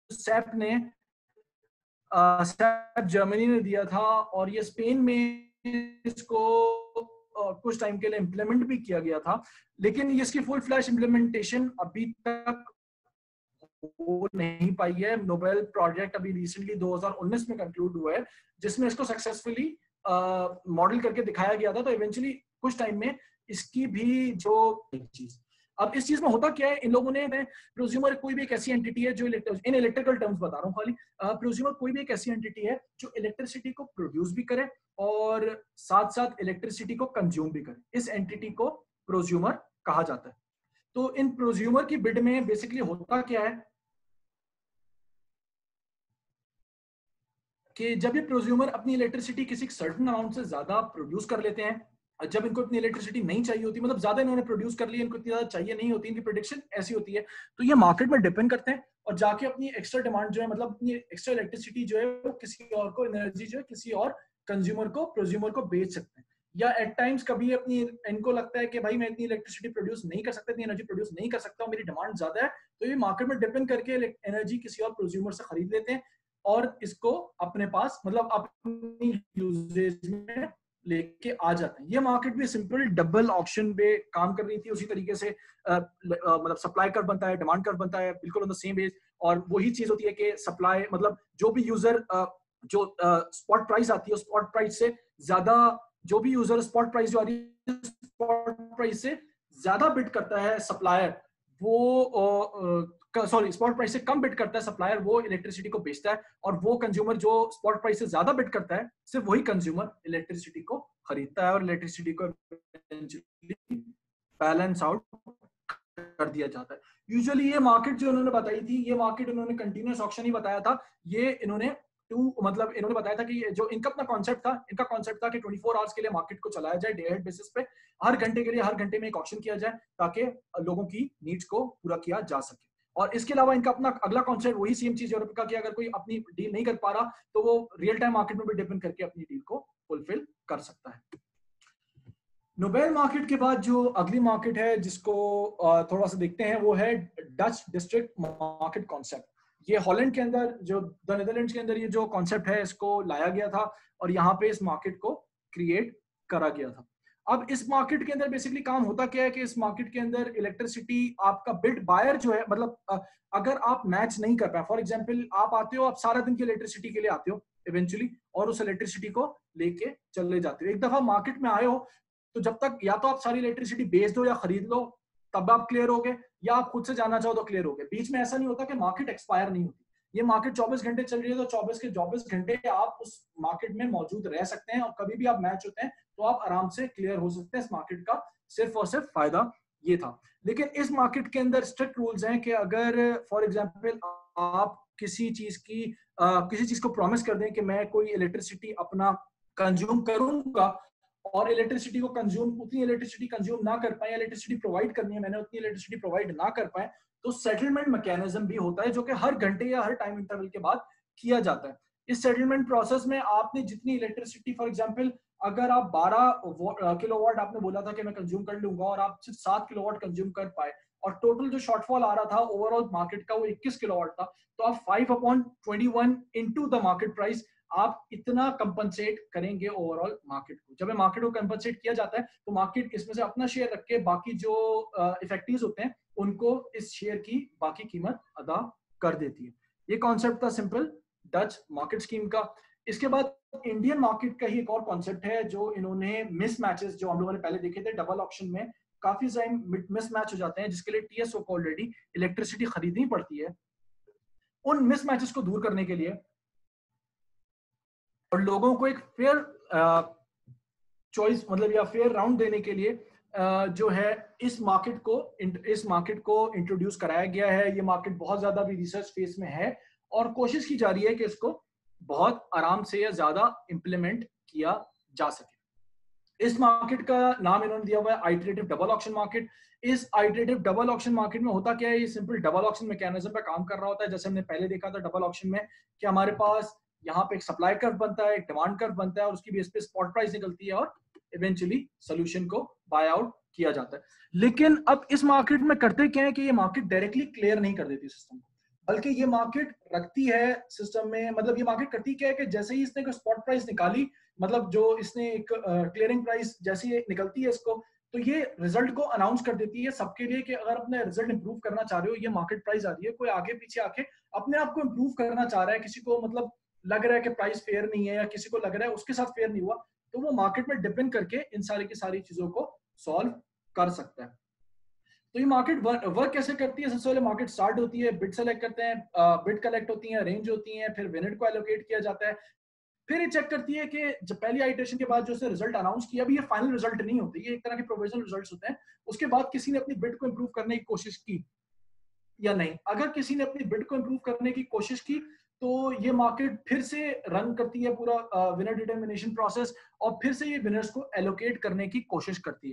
Speaker 1: सेप ने सेप जर्मनी ने दिया था और ये स्पेन में इसको कुछ टाइम के लिए इम्प्लीमेंट भी किया गया था, लेकिन इसकी फुल फ्लैश इम्प्लीमेंटेशन अभी तक हो नहीं पाई है। नोबेल प्रोजेक्ट अभी रिसेंटली 2019 में कंक्लूड हुआ है जिसमें इसको सक्सेसफुली मॉडल करके दिखाया गया था। तो इवेंचुअली कुछ टाइम में इसकी भी जो चीज, अब इस चीज में होता क्या है, इन लोगों ने प्रोज्यूमर कोई भी एक ऐसी एंटिटी है जो इन इलेक्ट्रिकल टर्म्स बता रहा हूँ खाली, प्रोज्यूमर कोई भी एक ऐसी एंटिटी है जो इलेक्ट्रिसिटी को प्रोड्यूस भी करे और साथ साथ इलेक्ट्रिसिटी को कंज्यूम भी करे। इस एंटिटी को प्रोज्यूमर कहा जाता है। तो इन प्रोज्यूमर की बिड में बेसिकली होता क्या है कि जब ये प्रोज्यूमर अपनी इलेक्ट्रिसिटी किसी सर्टेन अमाउंट से ज्यादा प्रोड्यूस कर लेते हैं, जब इनको इतनी इलेक्ट्रिसिटी नहीं चाहिए होती, मतलब ज्यादा इन्होंने प्रोड्यूस कर ली, इनको इतनी ज्यादा चाहिए नहीं होती, इनकी प्रेडिक्शन ऐसी होती है, तो ये मार्केट में डिपेंड करते हैं और जाके अपनी एक्स्ट्रा डिमांड जो है, मतलब अपनी एक्स्ट्रा इलेक्ट्रिसिटी जो है वो किसी और को, एनर्जी जो है किसी और कंज्यूमर को, प्रोज्यूमर को बेच सकते हैं। या एट टाइम्स कभी अपनी इनको लगता है कि भाई मैं इतनी इलेक्ट्रिसिटी प्रोड्यूस नहीं कर सकता, इतनी एनर्जी प्रोड्यूस नहीं कर सकता, मेरी डिमांड ज्यादा है, तो ये मार्केट में डिपेंड करके एनर्जी किसी और प्रोज्यूमर से खरीद लेते हैं और इसको अपने पास, मतलब अपनी यूजेज में लेके आ जाते हैं। ये मार्केट भी सिंपल डबल ऑक्शन पे काम कर रही थी, उसी तरीके से मतलब सप्लाई कर्व बनता है, डिमांड कर्व बनता है, बिल्कुल ऑन द सेम बेस। और वही चीज होती है कि सप्लाई, मतलब जो भी यूजर जो स्पॉट प्राइस आती है, स्पॉट प्राइस से ज्यादा, जो भी यूजर स्पॉट प्राइस जो आ रही है, स्पॉट प्राइस से ज्यादा बिड करता है सप्लायर, वो सॉरी स्पॉट प्राइस से कम बिड करता है सप्लायर, वो इलेक्ट्रिसिटी को बेचता है, और वो कंज्यूमर जो स्पॉट प्राइस से ज्यादा बिड करता है, सिर्फ वही कंज्यूमर इलेक्ट्रिसिटी को खरीदता है और इलेक्ट्रिसिटी को बैलेंस आउट कर दिया जाता है। यूजुअली ये मार्केट जो इन्होंने बताई थी, ये मार्केट इन्होंने कंटिन्यूअस ऑक्शन ही बताया था। ये इन्होंने मतलब इन्होंने बताया था कि जो इनका अपना कॉन्सेप्ट था, इनका कॉन्सेप्ट था कि 24 आवर्स के लिए मार्केट को चलाया जाए, डे हेड बेसिस पे, हर घंटे के लिए, हर घंटे में एक ऑक्शन किया जाए ताकि लोगों की नीड्स को पूरा किया जा सके। और इसके अलावा इनका अपना अगला कॉन्सेप्ट वही सेम चीज यूरोप का, कि अगर कोई अपनी डील नहीं कर पा रहा तो वो रियल टाइम मार्केट में भी डिपेंड करके अपनी डील को फुलफिल कर सकता है। नोबेल मार्केट के बाद जो अगली मार्केट है जिसको थोड़ा सा देखते हैं, वो है डच डिस्ट्रिक्ट मार्केट कॉन्सेप्ट। ये हॉलैंड के अंदर, जो द नीदरलैंड्स के अंदर ये जो कॉन्सेप्ट है इसको लाया गया था और यहाँ पे इस मार्केट को क्रिएट करा गया था। अब इस मार्केट के अंदर बेसिकली काम होता क्या है कि इस मार्केट के अंदर इलेक्ट्रिसिटी, आपका बिड बायर जो है, मतलब अगर आप मैच नहीं कर पाए, फॉर एग्जांपल आप आते हो, आप सारा दिन की इलेक्ट्रिसिटी के लिए आते हो इवेंचुअली, और उस इलेक्ट्रिसिटी को लेके चले जाते हो। एक दफा मार्केट में आए हो तो जब तक या तो आप सारी इलेक्ट्रिसिटी बेच दो या खरीद लो, तब आप क्लियर हो गए, या आप खुद से जाना चाहो तो क्लियर हो गए। बीच में ऐसा नहीं होता कि मार्केट एक्सपायर नहीं होती। ये मार्केट 24 घंटे चल रही है तो 24 के 24 घंटे आप उस मार्केट में मौजूद रह सकते हैं, और कभी भी आप मैच होते हैं तो आप आराम से क्लियर हो सकते हैं। इस मार्केट का सिर्फ और सिर्फ फायदा ये था। लेकिन इस मार्केट के अंदर स्ट्रिक्ट रूल्स हैं कि अगर फॉर एग्जाम्पल आप किसी चीज को प्रॉमिस कर दें कि मैं कोई इलेक्ट्रिसिटी अपना कंज्यूम करूंगा, और इलेक्ट्रिसिटी को कंज्यूम, उतनी इलेक्ट्रिसिटी कंज्यूम ना कर पाए, इलेक्ट्रिसिटी प्रोवाइड करनी है मैंने, उतनी इलेक्ट्रिसिटी प्रोवाइड ना कर पाए, तो सेटलमेंट मैकेनिज्म भी होता है जो कि हर घंटे या हर टाइम इंटरवल के बाद किया जाता है। इस सेटलमेंट प्रोसेस में आपने जितनी इलेक्ट्रिसिटी, फॉर एग्जांपल अगर आप 12 किलोवाट आपने बोला था कि मैं कंज्यूम कर लूंगा और आप सिर्फ 7 किलोवाट कंज्यूम कर पाए और टोटल जो शॉर्टफॉल आ रहा था ओवरऑल मार्केट का वो 21 किलोवाट था, तो आप 5/21 इनटू द मार्केट प्राइस आप इतना कंपनसेट करेंगे ओवरऑल मार्केट को। जब मार्केट को कंपनसेट किया जाता है तो मार्केट इसमें से अपना शेयर रख के बाकी जो इफेक्टिव्स होते हैं उनको इस शेयर की बाकी कीमत अदा कर देती है। ये कॉन्सेप्ट था सिंपल डच मार्केट स्कीम का। इसके बाद इंडियन मार्केट का ही एक और कॉन्सेप्ट है जो इन्होंने मिसमैचेस जो हम लोगों ने पहले देखे थे डबल ऑक्शन में काफी टाइम मिसमैच हो जाते हैं जिसके लिए टीएसओ को ऑलरेडी इलेक्ट्रिसिटी खरीदनी पड़ती है। उन मिसमैचेस को दूर करने के लिए और लोगों को एक फेयर चॉइस मतलब या फेयर राउंड देने के लिए जो है इस मार्केट को इंट्रोड्यूस कराया गया है। ये मार्केट बहुत ज्यादा भी रिसर्च फेज में है और कोशिश की जा रही है कि इसको बहुत आराम से या ज्यादा इंप्लीमेंट किया जा सके। इस मार्केट का नाम इन्होंने दिया हुआ है आइटरेटिव डबल ऑक्शन मार्केट। इस आइटरेटिव डबल ऑक्शन मार्केट में होता क्या है, ये सिंपल डबल ऑक्शन मैकेनिज्म पे काम कर रहा होता है। जैसे हमने पहले देखा था डबल ऑक्शन में कि हमारे पास यहाँ पे एक सप्लाई कर्व बनता है, एक डिमांड कर्व बनता है और उसकी बेस पे स्पॉट प्राइस निकलती है और इवेंचुअली सोल्यूशन को बाय आउट किया जाता है। लेकिन अब इस मार्केट में करते क्या है कि ये मार्केट डायरेक्टली क्लियर नहीं कर देती सिस्टम को, बल्कि ये मार्केट रखती है सिस्टम में, मतलब ये मार्केट करती क्या है कि जैसे ही इसने कोई स्पॉट प्राइस निकाली, मतलब जो इसने एक क्लियरिंग प्राइस जैसे ही निकलती है इसको, तो ये रिजल्ट को अनाउंस कर देती है सबके लिए कि अगर अपने रिजल्ट इंप्रूव करना चाह रहे हो, ये मार्केट प्राइस आ रही है। कोई आगे पीछे आके अपने आप को इंप्रूव करना चाह रहा है, किसी को मतलब लग रहा है कि प्राइस फेयर नहीं है या किसी को लग रहा है उसके साथ फेयर नहीं हुआ, तो वो मार्केट में डिपेंड करके इन सारी की सारी चीजों को सॉल्व कर सकता है। तो ये मार्केट वर्क कैसे करती है? सबसे पहले मार्केट स्टार्ट होती है, बिड सेलेक्ट करते हैं, बिड कलेक्ट होती है, रेंज होती है, फिर विनर को एलोकेट किया जाता है। फिर ये चेक करती है कि जब पहली आइटरेशन के बाद जो उसने रिजल्ट अनाउंस किया, अभी ये फाइनल रिजल्ट नहीं होते, ये एक तरह के प्रोविजनल रिजल्ट्स होते हैं। उसके बाद किसी ने अपनी बिड को इंप्रूव करने की कोशिश की या नहीं। अगर किसी ने अपनी बिड को इंप्रूव करने की कोशिश की तो ये मार्केट फिर से रन करती है पूरा विनर डिटर्मिनेशन प्रोसेस और फिर से ये विनर्स को एलोकेट करने की कोशिश करती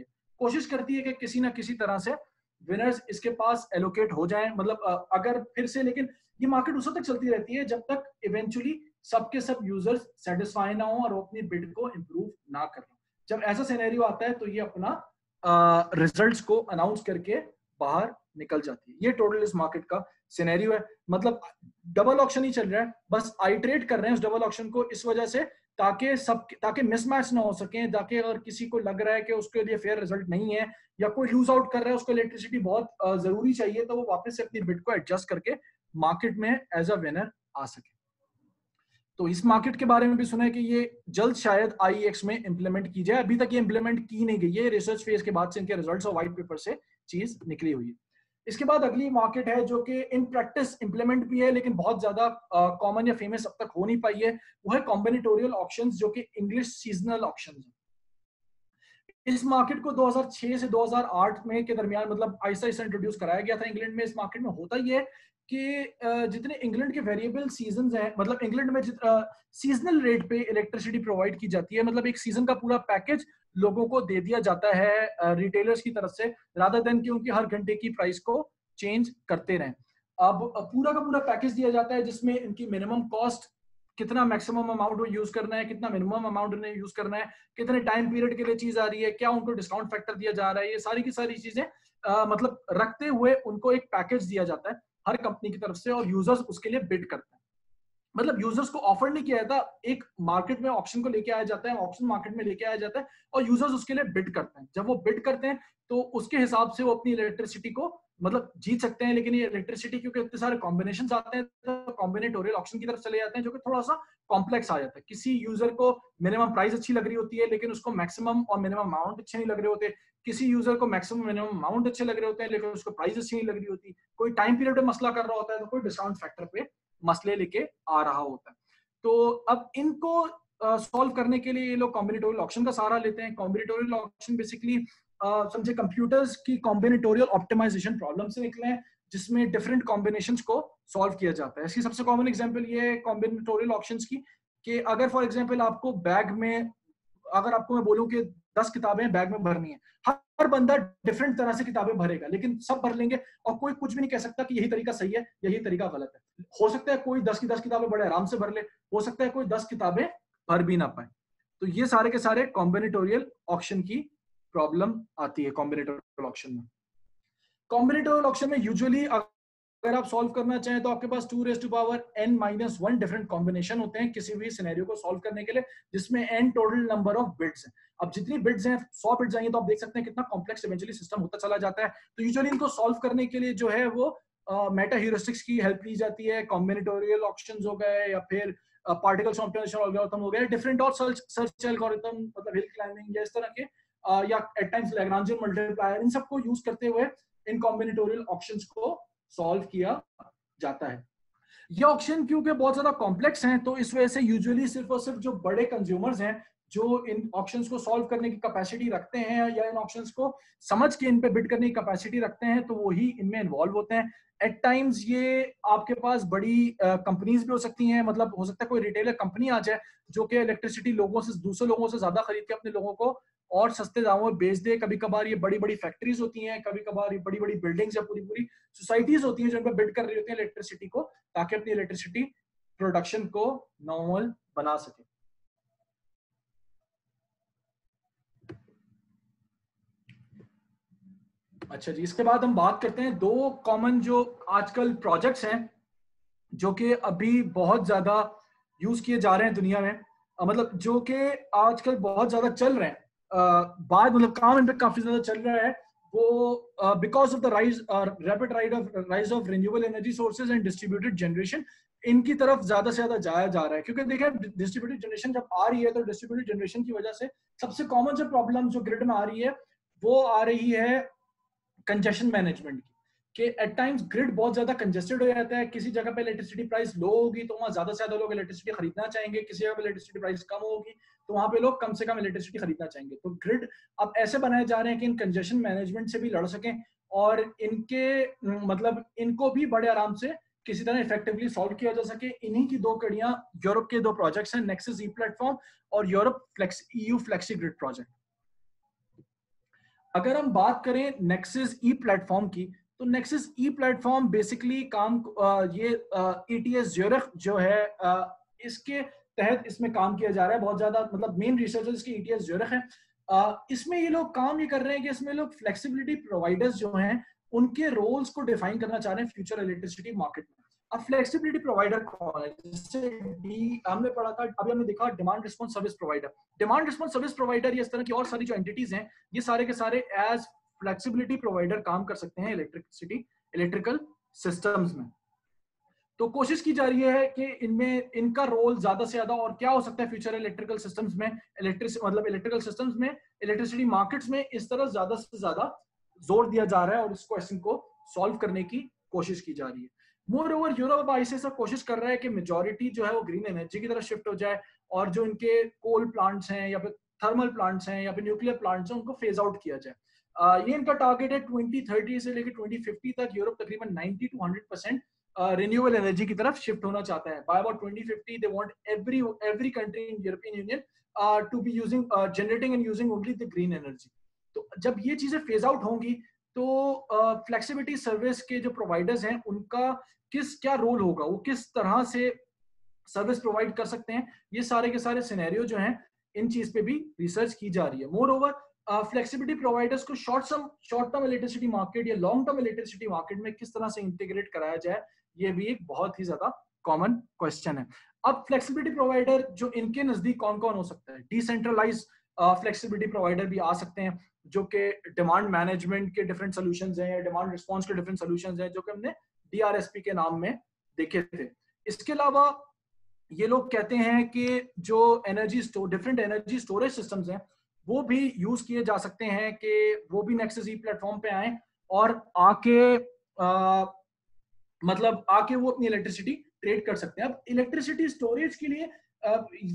Speaker 1: है कि किसी ना किसी तरह से विनर्स इसके पास एलोकेट हो जाएं। मतलब अगर फिर से, लेकिन ये मार्केट उस वक्त तक चलती रहती है जब तक इवेंचुअली सबके सब यूजर्स सेटिस्फाई ना हो और वो अपनी बिड को इंप्रूव ना कर लें। जब ऐसा सिनेरियो आता है तो ये अपना रिजल्ट्स को अनाउंस करके बाहर निकल जाती है। ये टोटल इस मार्केट का सिनेरियो है। मतलब डबल ऑक्शन ही चल रहा है, बस आइटरेट कर रहे हैं उस डबल ऑक्शन को इस वजह से ताकि मिसमैच ना हो सके, ताकि अगर किसी को लग रहा है कि उसके लिए फेयर रिजल्ट नहीं है या कोई लूज आउट कर रहा है, उसको इलेक्ट्रिसिटी बहुत जरूरी चाहिए, तो वो वापस से अपनी बिड को एडजस्ट करके मार्केट में एज अ विनर आ सके। तो इस मार्केट के बारे में भी सुना है कि ये जल्द शायद आईएक्स में इंप्लीमेंट की जाए। अभी तक ये इंप्लीमेंट की नहीं गई है, रिसर्च फेज के बाद से इनके रिजल्ट्स और व्हाइट पेपर से चीज निकली हुई है। इसके बाद अगली मार्केट है जो कि इन प्रैक्टिस इंप्लीमेंट भी है लेकिन बहुत ज्यादा कॉमन या फेमस अब तक हो नहीं पाई है, वो है कॉम्बिनेटोरियल ऑप्शंस, जो कि इंग्लिश सीजनल ऑप्शंस है। इस मार्केट को 2006 से 2008 में के दरमियान मतलब आहिस्ता आहिस्ता इंट्रोड्यूस कराया गया था इंग्लैंड में। इस मार्केट में होता ही है कि जितने इंग्लैंड के वेरिएबल सीजन्स हैं, मतलब इंग्लैंड में सीजनल रेट पे इलेक्ट्रिसिटी प्रोवाइड की जाती है, मतलब एक सीजन का पूरा पैकेज लोगों को दे दिया जाता है रिटेलर्स की तरफ से, रादर देन कि उनकी हर घंटे की प्राइस को चेंज करते रहें। अब पूरा का पूरा पैकेज दिया जाता है जिसमें इनकी मिनिमम कॉस्ट, कितना मैक्सिमम अमाउंट यूज करना है, कितना मिनिमम अमाउंट उन्हें यूज करना है, कितने टाइम पीरियड के लिए चीज आ रही है, क्या उनको डिस्काउंट फैक्टर दिया जा रहा है, ये सारी की सारी चीजें मतलब रखते हुए उनको एक पैकेज दिया जाता है हर कंपनी की तरफ से और यूजर्स उसके लिए बिड करते हैं। मतलब यूजर्स को ऑफर नहीं किया जाता, एक मार्केट में ऑप्शन को लेके आया जाता है, ऑप्शन मार्केट में लेके आया जाता है और यूजर्स उसके लिए बिड करते हैं। जब वो बिड करते हैं तो उसके हिसाब से वो अपनी इलेक्ट्रिसिटी को मतलब जीत सकते हैं। लेकिन ये इलेक्ट्रिसिटी क्योंकि इतने सारे कॉम्बिनेशंस आते हैं तो कॉम्बिनेटोरियल ऑप्शन की तरफ चले जाते हैं जो कि थोड़ा सा कॉम्प्लेक्स आ जाता है। किसी यूजर को मिनिमम प्राइस अच्छी लग रही होती है लेकिन उसको मैक्सिमम और मिनिमम अमाउंट अच्छे नहीं लग रहे होते, किसी यूजर को मैक्सिमम मिनिमम अमाउंट अच्छे लग रहे होते हैं लेकिन उसको प्राइस अच्छी नहीं लग रही होती, कोई टाइम पीरियड पे मसला कर रहा होता है तो कोई डिस्काउंट फैक्टर पे मसले लेके आ रहा होता है। तो अब इनको सॉल्व करने के लिए ये लोग कॉम्बिनेटोरियल ऑप्शन का सहारा लेते हैं। कॉम्बिनेटोरियल ऑप्शन बेसिकली समझे कंप्यूटर्स की कॉम्बिनेटोरियल ऑप्टिमाइजेशन प्रॉब्लम से निकले हैं जिसमें डिफरेंट कॉम्बिनेशंस को सॉल्व किया जाता है। इसकी सबसे कॉमन एग्जांपल ये है कॉम्बिनेटोरियल ऑप्शंस की कि अगर फॉर एग्जांपल आपको बैग में, अगर आपको मैं बोलूं कि 10 किताबें बैग में भरनी है, हर बंदा डिफरेंट तरह से किताबें भरेगा, लेकिन सब भर लेंगे और कोई कुछ भी नहीं कह सकता कि यही तरीका सही है, यही तरीका गलत है। हो सकता है कोई 10 की 10 किताबें बड़े आराम से भर ले, हो सकता है कोई 10 किताबें भर भी ना पाए। तो ये सारे के सारे कॉम्बिनेटोरियल ऑक्शन की प्रॉब्लम आती है कॉम्बिनेटोरियल ऑक्शन में। कॉम्बिनेटोरियल ऑक्शन में यूजुअली अगर आप सॉल्व करना चाहें तो आपके पास 2n-1 डिफरेंट कॉम्बिनेशन होते हैं किसी भी सिनेरियो को सॉल्व करने के लिए, जिसमें n total number of bits हैं। अब जितनी बिट्स हैं 100 बिट्स आएंगे तो आप देख सकते हैं कितना कॉम्प्लेक्स इवेंचुअली सिस्टम होता चला जाता है। तो यूजुअली इनको सॉल्व करने के लिए जो है वो मेटा ह्यूरिस्टिक्स की हेल्प ली जाती है, कॉम्बिनेटोरियल ऑक्शंस हो गए या फिर पार्टिकल ऑप्टिमाइजेशन एल्गोरिथम हो गए, डिफरेंट और सर्च एल्गोरिथम मतलब हिल क्लाइंबिंग या इस तरह के या एट टाइम्स लैग्रांजियन मल्टीप्लायर, इन सबको यूज करते हुए इन कॉम्बिनेटोरियल ऑक्शंस को सॉल्व किया जाता है। ये ऑक्शन क्योंकि बहुत ज्यादा कॉम्प्लेक्स हैं तो इस वजह से यूजुअली सिर्फ और सिर्फ जो बड़े कंज्यूमर्स हैं जो इन ऑक्शंस को सॉल्व करने की कैपेसिटी रखते हैं या इन ऑक्शंस को समझ के इन पे बिड करने की कैपेसिटी रखते हैं तो वही इनमें इन्वॉल्व होते हैं। एट टाइम्स ये आपके पास बड़ी कंपनीज भी हो सकती हैं, मतलब हो सकता है कोई रिटेलर कंपनी आ जाए जो कि इलेक्ट्रिसिटी लोगों से दूसरे लोगों से ज्यादा खरीद के अपने लोगों को और सस्ते दामों में बेच दे। कभी कभार ये बड़ी बड़ी फैक्ट्रीज होती हैं, कभी कभार ये बड़ी बड़ी बिल्डिंग्स या पूरी पूरी सोसाइटीज होती हैं जो इन पर बिड कर रही होती हैं इलेक्ट्रिसिटी को, ताकि अपनी इलेक्ट्रिसिटी प्रोडक्शन को नॉर्मल बना सके। अच्छा जी, इसके बाद हम बात करते हैं दो कॉमन जो आजकल प्रोजेक्ट्स हैं जो कि अभी बहुत ज्यादा यूज किए जा रहे हैं दुनिया में, मतलब जो कि आजकल बहुत ज्यादा चल रहे हैं, बाद मतलब काम इन पे काफी ज्यादा चल रहा है। वो because of the rapid rise of renewable energy sources and distributed generation, इनकी तरफ ज्यादा से ज्यादा जाया जा रहा है। क्योंकि देखिए डिस्ट्रीब्यूटेड जनरेशन जब आ रही है तो डिस्ट्रीब्यूटेड जनरेशन की वजह से सबसे कॉमन जो प्रॉब्लम जो ग्रिड में आ रही है वो आ रही है कंजेशन मैनेजमेंट की, कि एट टाइम्स ग्रिड बहुत ज्यादा कंजेस्टेड हो जाता है। किसी जगह पे इलेक्ट्रिसिटी प्राइस लो होगी तो वहां ज्यादा से ज्यादा लोग इलेक्ट्रिसिटी खरीदना चाहेंगे, किसी जगह पे इलेक्ट्रिसिटी प्राइस कम होगी तो वहां पे लोग कम से कम इलेक्ट्रिसिटी खरीदना चाहेंगे। तो ग्रिड अब ऐसे बनाए जा रहे हैं कि इन कंजेशन मैनेजमेंट से भी लड़ सकें और इनके मतलब इनको भी बड़े आराम से किसी तरह इफेक्टिवली सॉल्व किया जा सके। इन्हीं की दो कड़ियां यूरोप के दो प्रोजेक्ट्स हैं, नेक्सस ई प्लेटफॉर्म और Europe EU flexi grid project. अगर हम बात करें नेक्सस ई प्लेटफॉर्म की तो नेक्सस ई प्लेटफॉर्म बेसिकली काम ये ETS ज्यूरिख जो है इसके तहत इसमें काम किया जा रहा है। बहुत ज्यादा मतलब मेन रिसर्चर्स की ETS ज्यूरिख है। इसमें ये लोग काम ये कर रहे हैं कि इसमें लोग फ्लेक्सिबिलिटी प्रोवाइडर्स जो हैं उनके रोल्स को डिफाइन करना चाह रहे हैं फ्यूचर इलेक्ट्रिसिटी मार्केट में। अब फ्लेक्सिबिलिटी प्रोवाइडर कौन है? जैसे हमने पढ़ा था, अभी हमने देखा demand response service provider. Demand response service provider, ये इस तरह की और सारी जो एंटिटीज हैं ये सारे के सारे एज फ्लेक्सिबिलिटी प्रोवाइडर काम कर सकते हैं इलेक्ट्रिकल सिस्टम्स में। तो कोशिश की जा रही है कि इनमें इनका रोल ज्यादा से ज्यादा और क्या हो सकता है फ्यूचर इलेक्ट्रिकल सिस्टम्स में, इलेक्ट्रिकल सिस्टम्स में, इलेक्ट्रिसिटी मार्केट्स में, इस तरह ज्यादा से ज्यादा जोर दिया जा रहा है और इस क्वेश्चन को सॉल्व करने की कोशिश की जा रही है। मोर ओवर यूरोप ICE कोशिश कर रहा है कि मेजोरिटी जो है वो ग्रीन एनर्जी की तरफ शिफ्ट हो जाए और जो इनके कोल प्लांट्स हैं या फिर थर्मल प्लांट्स हैं या फिर न्यूक्लियर प्लांट्स हैं उनको फेज आउट किया जाए। ये इनका टारगेट है 2030 से लेकर 2050 तक यूरोप तकरीबन 90 to 100% रिन्यूएबल एनर्जी की तरफ शिफ्ट होना चाहता है। By about 2050 they want every country in European Union to be using generating and using only the green energy. तो जब ये चीजें फेज आउट होंगी तो फ्लेक्सिबिलिटी सर्विस के जो प्रोवाइडर्स हैं उनका क्या रोल होगा, वो किस तरह से सर्विस प्रोवाइड कर सकते हैं, ये सारे के सारे सिनेरियो जो हैं इन चीज पे भी रिसर्च की जा रही है। मोर ओवर फ्लेक्सिबिलिटी प्रोवाइडर्स को शॉर्ट टर्म इलेक्ट्रिसिटी मार्केट या लॉन्ग टर्म इलेक्ट्रिसिटी मार्केट में किस तरह से इंटीग्रेट कराया जाए, ये भी एक बहुत ही ज्यादा कॉमन क्वेश्चन है। अब फ्लेक्सिबिलिटी प्रोवाइडर जो इनके नजदीक कौन कौन हो सकता है? डिसेंट्रलाइज फ्लेक्सिबिलिटी प्रोवाइडर भी आ सकते हैं जो कि डिमांड मैनेजमेंट के डिफरेंट सॉल्यूशंस हैं या डिमांड रिस्पांस के डिफरेंट सॉल्यूशंस हैं जो कि हमने DRSP के नाम में देखे थे। इसके अलावा ये लोग कहते हैं कि जो डिफरेंट एनर्जी स्टोरेज सिस्टम्स हैं वो भी यूज किए जा सकते हैं कि वो भी नेक्सस ई प्लेटफॉर्म पे आए और आके वो अपनी इलेक्ट्रिसिटी ट्रेड कर सकते हैं। अब इलेक्ट्रिसिटी स्टोरेज के लिए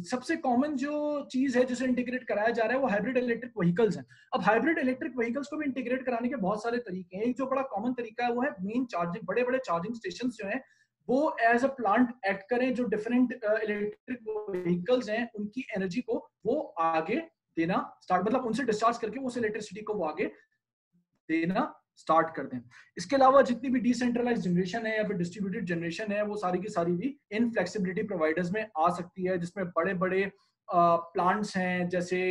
Speaker 1: सबसे कॉमन जो चीज है जिसे इंटीग्रेट कराया जा रहा है वो हाइब्रिड इलेक्ट्रिक व्हीकल्स हैं। अब हाइब्रिड इलेक्ट्रिक व्हीकल्स को भी इंटीग्रेट कराने के बहुत सारे तरीके हैं। एक जो बड़ा कॉमन तरीका है वो है मेन चार्जिंग, बड़े बड़े चार्जिंग स्टेशन जो हैं वो एज अ प्लांट एक्ट करें, जो डिफरेंट इलेक्ट्रिक व्हीकल्स हैं उनकी एनर्जी को वो आगे देना स्टार्ट, मतलब उनसे डिस्चार्ज करके उस इलेक्ट्रिसिटी को वो आगे देना स्टार्ट कर दें। इसके अलावा जितनी भी डिसेंट्रलाइज जनरेशन है या फिर डिस्ट्रीब्यूटेड जनरेशन है वो सारी की सारी भी इन फ्लेक्सिबिलिटी प्रोवाइडर्स में आ सकती है, जिसमें बड़े बड़े प्लांट्स हैं, जैसे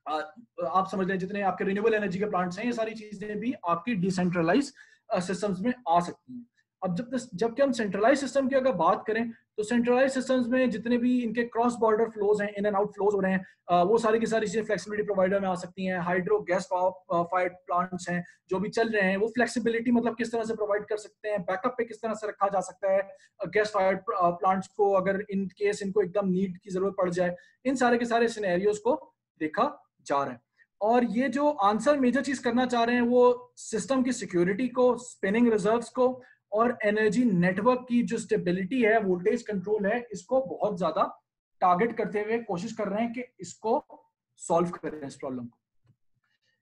Speaker 1: आप समझ लें जितने आपके रिन्यूएबल एनर्जी के प्लांट्स हैं, ये सारी चीजें भी आपकी डिसेंट्रलाइज सिस्टम्स में आ सकती हैं। अब जबकि हम सेंट्रलाइज सिस्टम की अगर बात करें तो सेंट्रलाइज सिस्टम्स में जितने भी इनके क्रॉस बॉर्डर फ्लोज हैं, इन एंड आउट फ्लोज हो रहे हैं, वो सारी की सारी चीजें फ्लेक्सिबिलिटी प्रोवाइडर में आ सकती हैं। हाइड्रो गैस फायर्ड प्लांट्स हैं जो भी चल रहे हैं, वो फ्लेक्सिबिलिटी मतलब किस तरह से प्रोवाइड कर सकते हैं, बैकअप पे किस तरह से रखा जा सकता है गैस फायर्ड प्लांट्स को, अगर इन केस इनको एकदम नीड की जरूरत पड़ जाए। इन सारे के सारे सिनेरियोज को देखा जा रहा है। और ये जो आंसर मेजर चीज करना चाह रहे हैं वो सिस्टम की सिक्योरिटी को, स्पिनिंग रिजर्व्स को और एनर्जी नेटवर्क की जो स्टेबिलिटी है, वोल्टेज कंट्रोल है, इसको बहुत ज्यादा टारगेट करते हुए कोशिश कर रहे हैं कि इसको सॉल्व करें इस प्रॉब्लम को।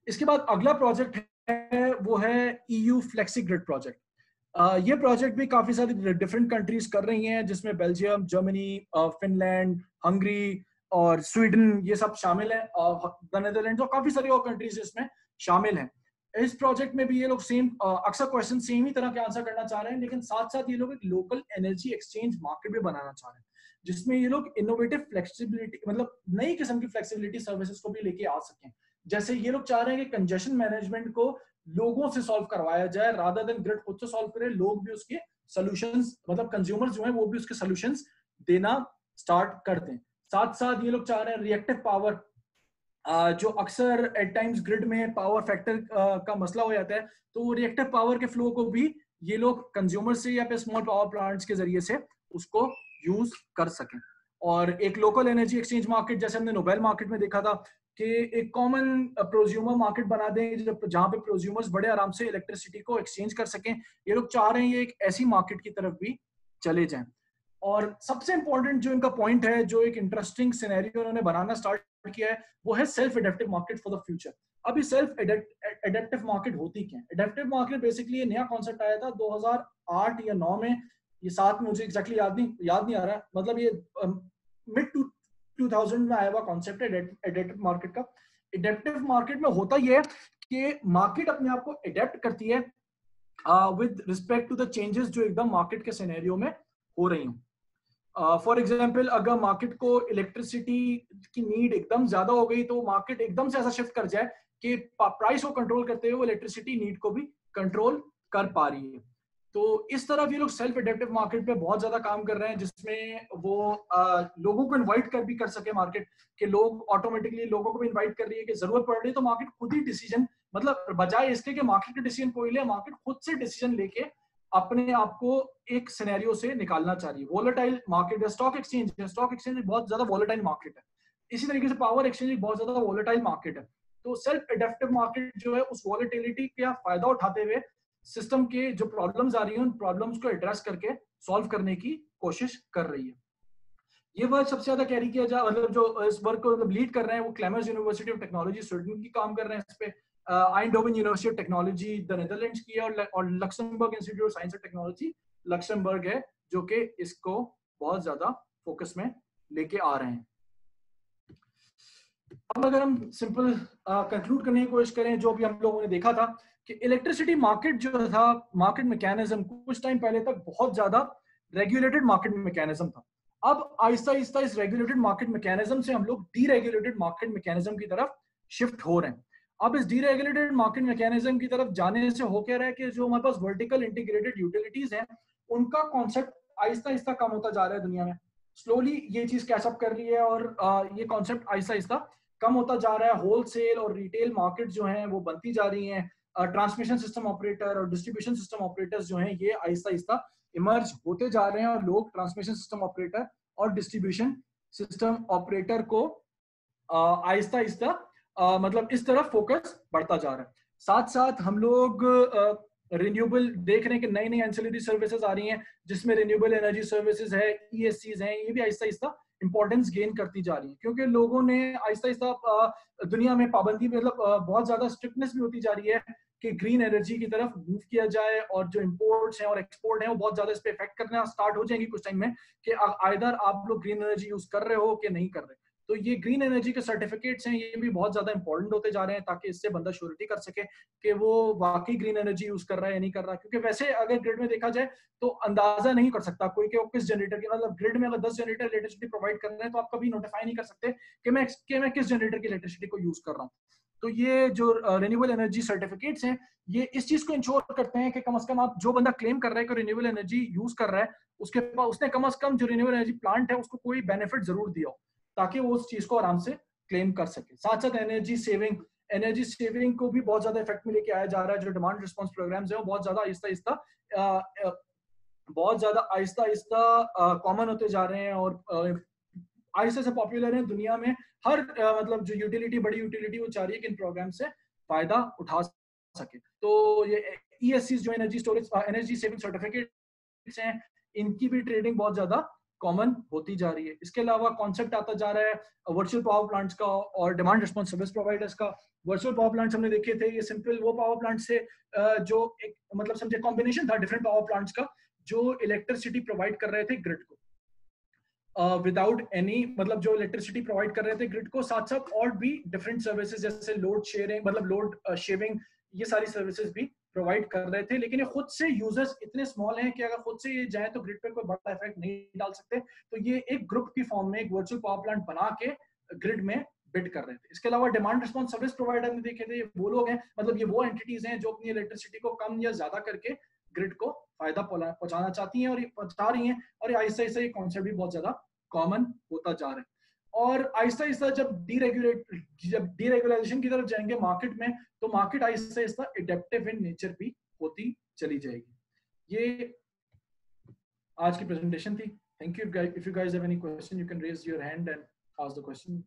Speaker 1: इसके बाद अगला प्रोजेक्ट है वो है EU फ्लेक्सी ग्रिड प्रोजेक्ट। ये प्रोजेक्ट भी काफी सारी डिफरेंट कंट्रीज कर रही हैं, जिसमें बेल्जियम, जर्मनी, फिनलैंड, हंगरी और स्वीडन ये सब शामिल है, और नेदरलैंड्स और काफी सारी और कंट्रीज इसमें शामिल हैं। इस प्रोजेक्ट में भी ये लोग सेम अक्सर क्वेश्चन सेम ही तरह के आंसर करना चाह रहे हैं, लेकिन साथ साथ ये लोग एक लोकल एनर्जी एक्सचेंज मार्केट भी बनाना चाह रहे हैं, जिसमें ये लोग इनोवेटिव फ्लेक्सिबिलिटी मतलब नई किस्म की फ्लेक्सिबिलिटी सर्विसेज को भी लेके आ सकें। जैसे ये लोग चाह रहे हैं कि कंजेशन मैनेजमेंट को लोगों से सॉल्व करवाया जाए, रादर देन ग्रिड खुद से सॉल्व करे, लोग भी उसके सॉल्यूशंस मतलब कंज्यूमर्स जो है वो भी उसके सॉल्यूशंस देना स्टार्ट कर दें। साथ साथ ये लोग चाह रहे हैं रिएक्टिव पावर, जो अक्सर एट टाइम्स ग्रिड में पावर फैक्टर का मसला हो जाता है, तो रिएक्टिव पावर के फ्लो को भी ये लोग कंज्यूमर से या फिर स्मॉल पावर प्लांट्स के जरिए से उसको यूज कर सकें। और एक लोकल एनर्जी एक्सचेंज मार्केट जैसे हमने नोबेल मार्केट में देखा था कि एक कॉमन प्रोज्यूमर मार्केट बना दें जहां पे प्रोज्यूमर्स बड़े आराम से इलेक्ट्रिसिटी को एक्सचेंज कर सकें। ये लोग चाह रहे हैं ये एक ऐसी मार्केट की तरफ भी चले जाएं। और सबसे इंपॉर्टेंट जो इनका पॉइंट है, जो एक इंटरेस्टिंग सिनेरियो उन्होंने बनाना स्टार्ट किया है, वो है self adaptive market for the future. अब ये सेल्फ एडेप्टिव मार्केट होती क्या है? एडेप्टिव मार्केट बेसिकली ये नया कॉन्सेप्ट आया था 2008 या 9 में, ये 7 में मुझे एग्जैक्टली याद नहीं आ रहा है, मतलब ये मिड 2000 में आया हुआ कॉन्सेप्ट है एडेप्टिव मार्केट का। एडेप्टिव मार्केट में होता ये है कि मार्केट अपने आप को एडेप्ट करती है with respect to the changes जो एकदम मार्केट के सिनेरियो में हो रही हूँ। फॉर एग्जाम्पल अगर मार्केट को इलेक्ट्रिसिटी की नीड एकदम ज्यादा हो गई तो मार्केट एकदम से ऐसा शिफ्ट कर जाए कि प्राइस को कंट्रोल करते हुए वो इलेक्ट्रिसिटी नीड को भी कंट्रोल कर पा रही है। तो इस तरफ ये लोग सेल्फ एडेप्टिव मार्केट पे बहुत ज्यादा काम कर रहे हैं, जिसमें वो लोगों को इनवाइट कर भी कर सके मार्केट के लोग ऑटोमेटिकली लोगों को भी इनवाइट कर रही है कि जरूरत पड़ रही है तो मार्केट खुद ही डिसीजन, मतलब बजाय इसके कि मार्केट का डिसीजन कोई ले, मार्केट खुद से डिसीजन लेके अपने आप को एक सिनेरियो से निकालना चाहिए। वोलेटाइल मार्केट है, स्टॉक एक्सचेंज बहुत ज्यादा वोलेटाइल मार्केट है। इसी तरीके से पावर एक्सचेंज बहुत ज्यादा वोलेटाइल मार्केट है। तो सेल्फ एडेप्टिव मार्केट जो है उस वोलेटिलिटी का फायदा उठाते हुए सिस्टम के जो प्रॉब्लम्स आ रही हैं उन प्रॉब्लम्स को एड्रेस करके सॉल्व करने की कोशिश कर रही है। ये वर्क सबसे ज्यादा कैरी किया जा, मतलब जो इस वर्क को मतलब लीड कर रहे हैं वो Chalmers University of Technology Sweden की काम कर रहे हैं इस पे, Eindhoven University of Technology the Netherlands की है, और Luxembourg Institute of Science and Technology Luxembourg है जो कि इसको बहुत ज्यादा फोकस में लेके आ रहे हैं। अब अगर हम सिंपल कंक्लूड करने की कोशिश करें, जो भी हम लोगों ने देखा था कि इलेक्ट्रिसिटी मार्केट जो था, मार्केट मैकेनिज्म कुछ टाइम पहले तक बहुत ज्यादा रेगुलेटेड मार्केट मैकेनिज्म था। अब आहिस्ता आहिस्ता इस रेगुलेटेड मार्केट मैकेनिज्म से हम लोग डीरेगुलेटेड मार्केट मैकेनिज्म की तरफ शिफ्ट हो रहे हैं। अब इस डीरेगुलेटेड मार्केट मैकेनिज्म की तरफ जाने से हो क्या रहा है कि जो हमारे पास वर्टिकल इंटीग्रेटेड यूटिलिटीज हैं उनका कॉन्सेप्ट आहिस्ता आहिस्ता कम होता जा रहा है दुनिया में। स्लोली ये चीज कैचअप कर रही है और ये कॉन्सेप्ट आहिस्ता आहिस्ता कम होता जा रहा है। होलसेल और रिटेल मार्केट जो हैं वो बनती जा रही हैं। ट्रांसमिशन सिस्टम ऑपरेटर और डिस्ट्रीब्यूशन सिस्टम ऑपरेटर्स जो हैं ये आहिस्ता आहिस्ता इमर्ज होते जा रहे हैं, और लोग ट्रांसमिशन सिस्टम ऑपरेटर और डिस्ट्रीब्यूशन सिस्टम ऑपरेटर को आहिस्ता आहिस्ता मतलब इस तरफ फोकस बढ़ता जा रहा है। साथ साथ हम लोग रिन्यूएबल देख रहे हैं कि नई नई एंसिलरी सर्विसेज आ रही हैं जिसमें रिन्यूएबल एनर्जी सर्विसेज है, ESCs हैं, ये भी आहिस्ता आहिस्ता इंपॉर्टेंस गेन करती जा रही है, क्योंकि लोगों ने आहिस्ता आहिस्ता दुनिया में पाबंदी मतलब बहुत ज्यादा स्ट्रिक्टनेस भी होती जा रही है कि ग्रीन एनर्जी की तरफ मूव किया जाए, और जो इंपोर्ट्स हैं और एक्सपोर्ट हैं वो बहुत ज्यादा इस पे इफेक्ट करना स्टार्ट हो जाएंगी कुछ टाइम में कि आइदर आप लोग ग्रीन एनर्जी यूज कर रहे हो कि नहीं कर रहे। तो ये ग्रीन एनर्जी के सर्टिफिकेट्स हैं, ये भी बहुत ज़्यादा इंपॉर्टेंट होते जा रहे हैं, ताकि इससे बंदा श्योरिटी कर सके कि वो वाकई ग्रीन एनर्जी यूज़ कर रहा है या नहीं कर रहा। क्योंकि वैसे अगर ग्रिड में देखा जाए तो अंदाजा नहीं कर सकता कोई कि वो किस जनरेटर की, मतलब ग्रिड में अगर 10 जनरेटर इलेक्ट्रिसिटी प्रोवाइड कर रहे हैं तो आप कभी नोटिफाई नहीं कर सकते कि मैं किस जनरेटर की इलेक्ट्रिसिटी को यूज़ कर रहा हूँ। तो ये जो रिन्यूएबल एनर्जी सर्टिफिकेट्स हैं, ये इस चीज को इंश्योर करते हैं कि कम से कम आप जो बंदा क्लेम कर रहा है कि रिन्यूएबल एनर्जी यूज कर रहा है, उसके पास उसने कम से कम जो रिन्यूएबल एनर्जी प्लांट है उसको कोई बेनिफिट जरूर दिया हो, ताकि वो उस चीज को आराम से क्लेम कर सके। साथ साथ एनर्जी सेविंग को भी बहुत ज्यादा इफेक्ट में लेके आया जा रहा है। जो डिमांड रिस्पॉन्स प्रोग्राम्स है वो बहुत ज्यादा आहिस्ता आहिस्ता कॉमन होते जा रहे हैं और आहिस्ते से पॉपुलर है दुनिया में। हर मतलब जो यूटिलिटी, बड़ी यूटिलिटी, वो चाह रही है कि इन प्रोग्राम से फायदा उठा सके। तो ये ESCs जो एनर्जी सेविंग सर्टिफिकेट्स हैं, इनकी भी ट्रेडिंग बहुत ज्यादा कॉमन होती जा रही है। इसके अलावा कॉन्सेप्ट आता जा रहा है वर्चुअल पावर प्लांट्स का और डिमांड रिस्पॉन्स सर्विस प्रोवाइडर्स का। वर्चुअल पावर प्लांट्स हमने देखे थे, ये सिंपल वो पावर प्लांट से जो एक मतलब समझे कॉम्बिनेशन था डिफरेंट पावर प्लांट्स का, जो इलेक्ट्रिसिटी प्रोवाइड कर रहे थे ग्रिड को विदाउट एनी, मतलब जो इलेक्ट्रिसिटी प्रोवाइड कर रहे थे ग्रिड को, साथ साथ और भी डिफरेंट सर्विसेज जैसे लोड शेयरिंग, मतलब लोड शेविंग, ये सारी सर्विसेज भी प्रोवाइड कर रहे थे। लेकिन ये खुद से यूजर्स इतने स्मॉल हैं कि अगर खुद से ये जाए तो ग्रिड पे कोई बड़ा इफेक्ट नहीं डाल सकते। तो ये एक ग्रुप की फॉर्म में एक वर्चुअल पावर प्लांट बना के ग्रिड में बिड कर रहे थे। इसके अलावा डिमांड रिस्पॉन्स सर्विस प्रोवाइडर ने देखे थे, वो लोग हैं, मतलब ये वो एंटिटीज हैं जो अपनी इलेक्ट्रिसिटी को कम या ज्यादा करके ग्रिड को फायदा पहुंचाना चाहती हैं और ये पहुंचा रही हैं। और ये आहिस्ता आहिस्ता ये कॉन्सेप्ट भी बहुत ज्यादा कॉमन होता जा रहा है। और आहिस्ता आहिस्ता जब डीरेगुलेशन की तरफ जाएंगे मार्केट में, तो market Aahista Aahista adaptive in nature भी होती चली जाएगी। ये आज की प्रेजेंटेशन थी। Thank you. If you guys have any question you can raise your hand and ask the question.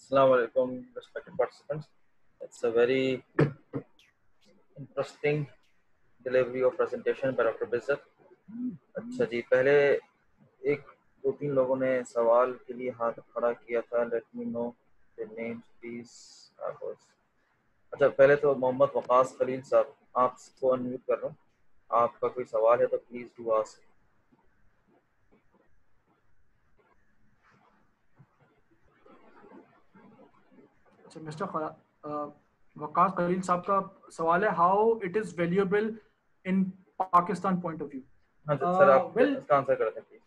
Speaker 2: Assalamu alaikum, respected participants. It's a very interesting delivery of presentation by Dr. Bizzat. अच्छा जी, पहले एक दो तीन लोगों ने सवाल के लिए हाथ खड़ा किया था। Let me know the names please. अच्छा, पहले तो मोहम्मद वकास खलील साहब, आपको अनम्यूट कर रहा हूँ। आपका कोई सवाल है तो प्लीज डू आस्क।
Speaker 1: अच्छा, मिस्टर वकास खलील साहब का सवाल है, how it is valuable in Pakistan point of view.
Speaker 2: हाँ सर, आप इसका आंसर कर सकते हैं।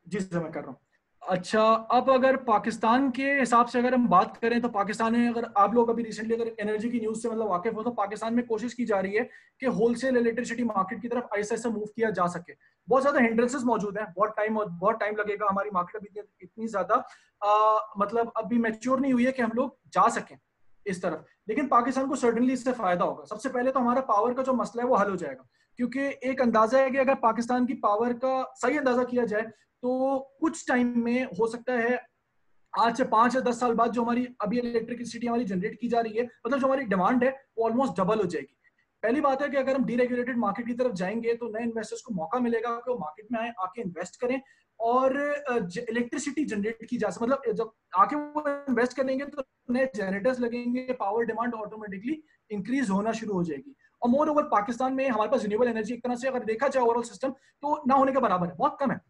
Speaker 1: जी सर, मैं कर रहा हूँ। अच्छा, अब अगर पाकिस्तान के हिसाब से अगर हम बात करें तो पाकिस्तान में, अगर आप लोग अभी रिसेंटली अगर एनर्जी की न्यूज से मतलब वाकिफ हो, तो पाकिस्तान में कोशिश की जा रही है कि होलसेल इलेक्ट्रिसिटी मार्केट की तरफ ऐसे ऐसे मूव किया जा सके। बहुत ज्यादा हिंड्रेंसेस मौजूद हैं, बहुत टाइम लगेगा। हमारी मार्केट अभी इतनी ज्यादा मतलब अभी मैच्योर नहीं हुई है कि हम लोग जा सकें इस तरफ। लेकिन पाकिस्तान को सर्टेनली इससे फायदा होगा। सबसे पहले तो हमारा पावर का जो मसला है वो हल हो जाएगा, क्योंकि एक अंदाजा है कि अगर पाकिस्तान की पावर का सही अंदाजा किया जाए तो कुछ टाइम में हो सकता है, आज से 5 या 10 साल बाद, जो हमारी अभी इलेक्ट्रिसिटी हमारी जनरेट की जा रही है, मतलब जो हमारी डिमांड है वो ऑलमोस्ट डबल हो जाएगी। पहली बात है कि अगर हम डीरेगुलेटेड मार्केट की तरफ जाएंगे तो नए इन्वेस्टर्स को मौका मिलेगा कि वो मार्केट में आए, आके इन्वेस्ट करें और इलेक्ट्रिसिटी जनरेट की जा सके। मतलब जब आके वो इन्वेस्ट करेंगे तो नए जनरेटर्स लगेंगे, पावर डिमांड ऑटोमेटिकली इंक्रीज होना शुरू हो जाएगी। और मोर ओवर पाकिस्तान में हमारे पास रिन्यूएबल एनर्जी एक तरह से अगर देखा जाए ओवरऑल सिस्टम तो ना होने के बराबर है, बहुत कम है।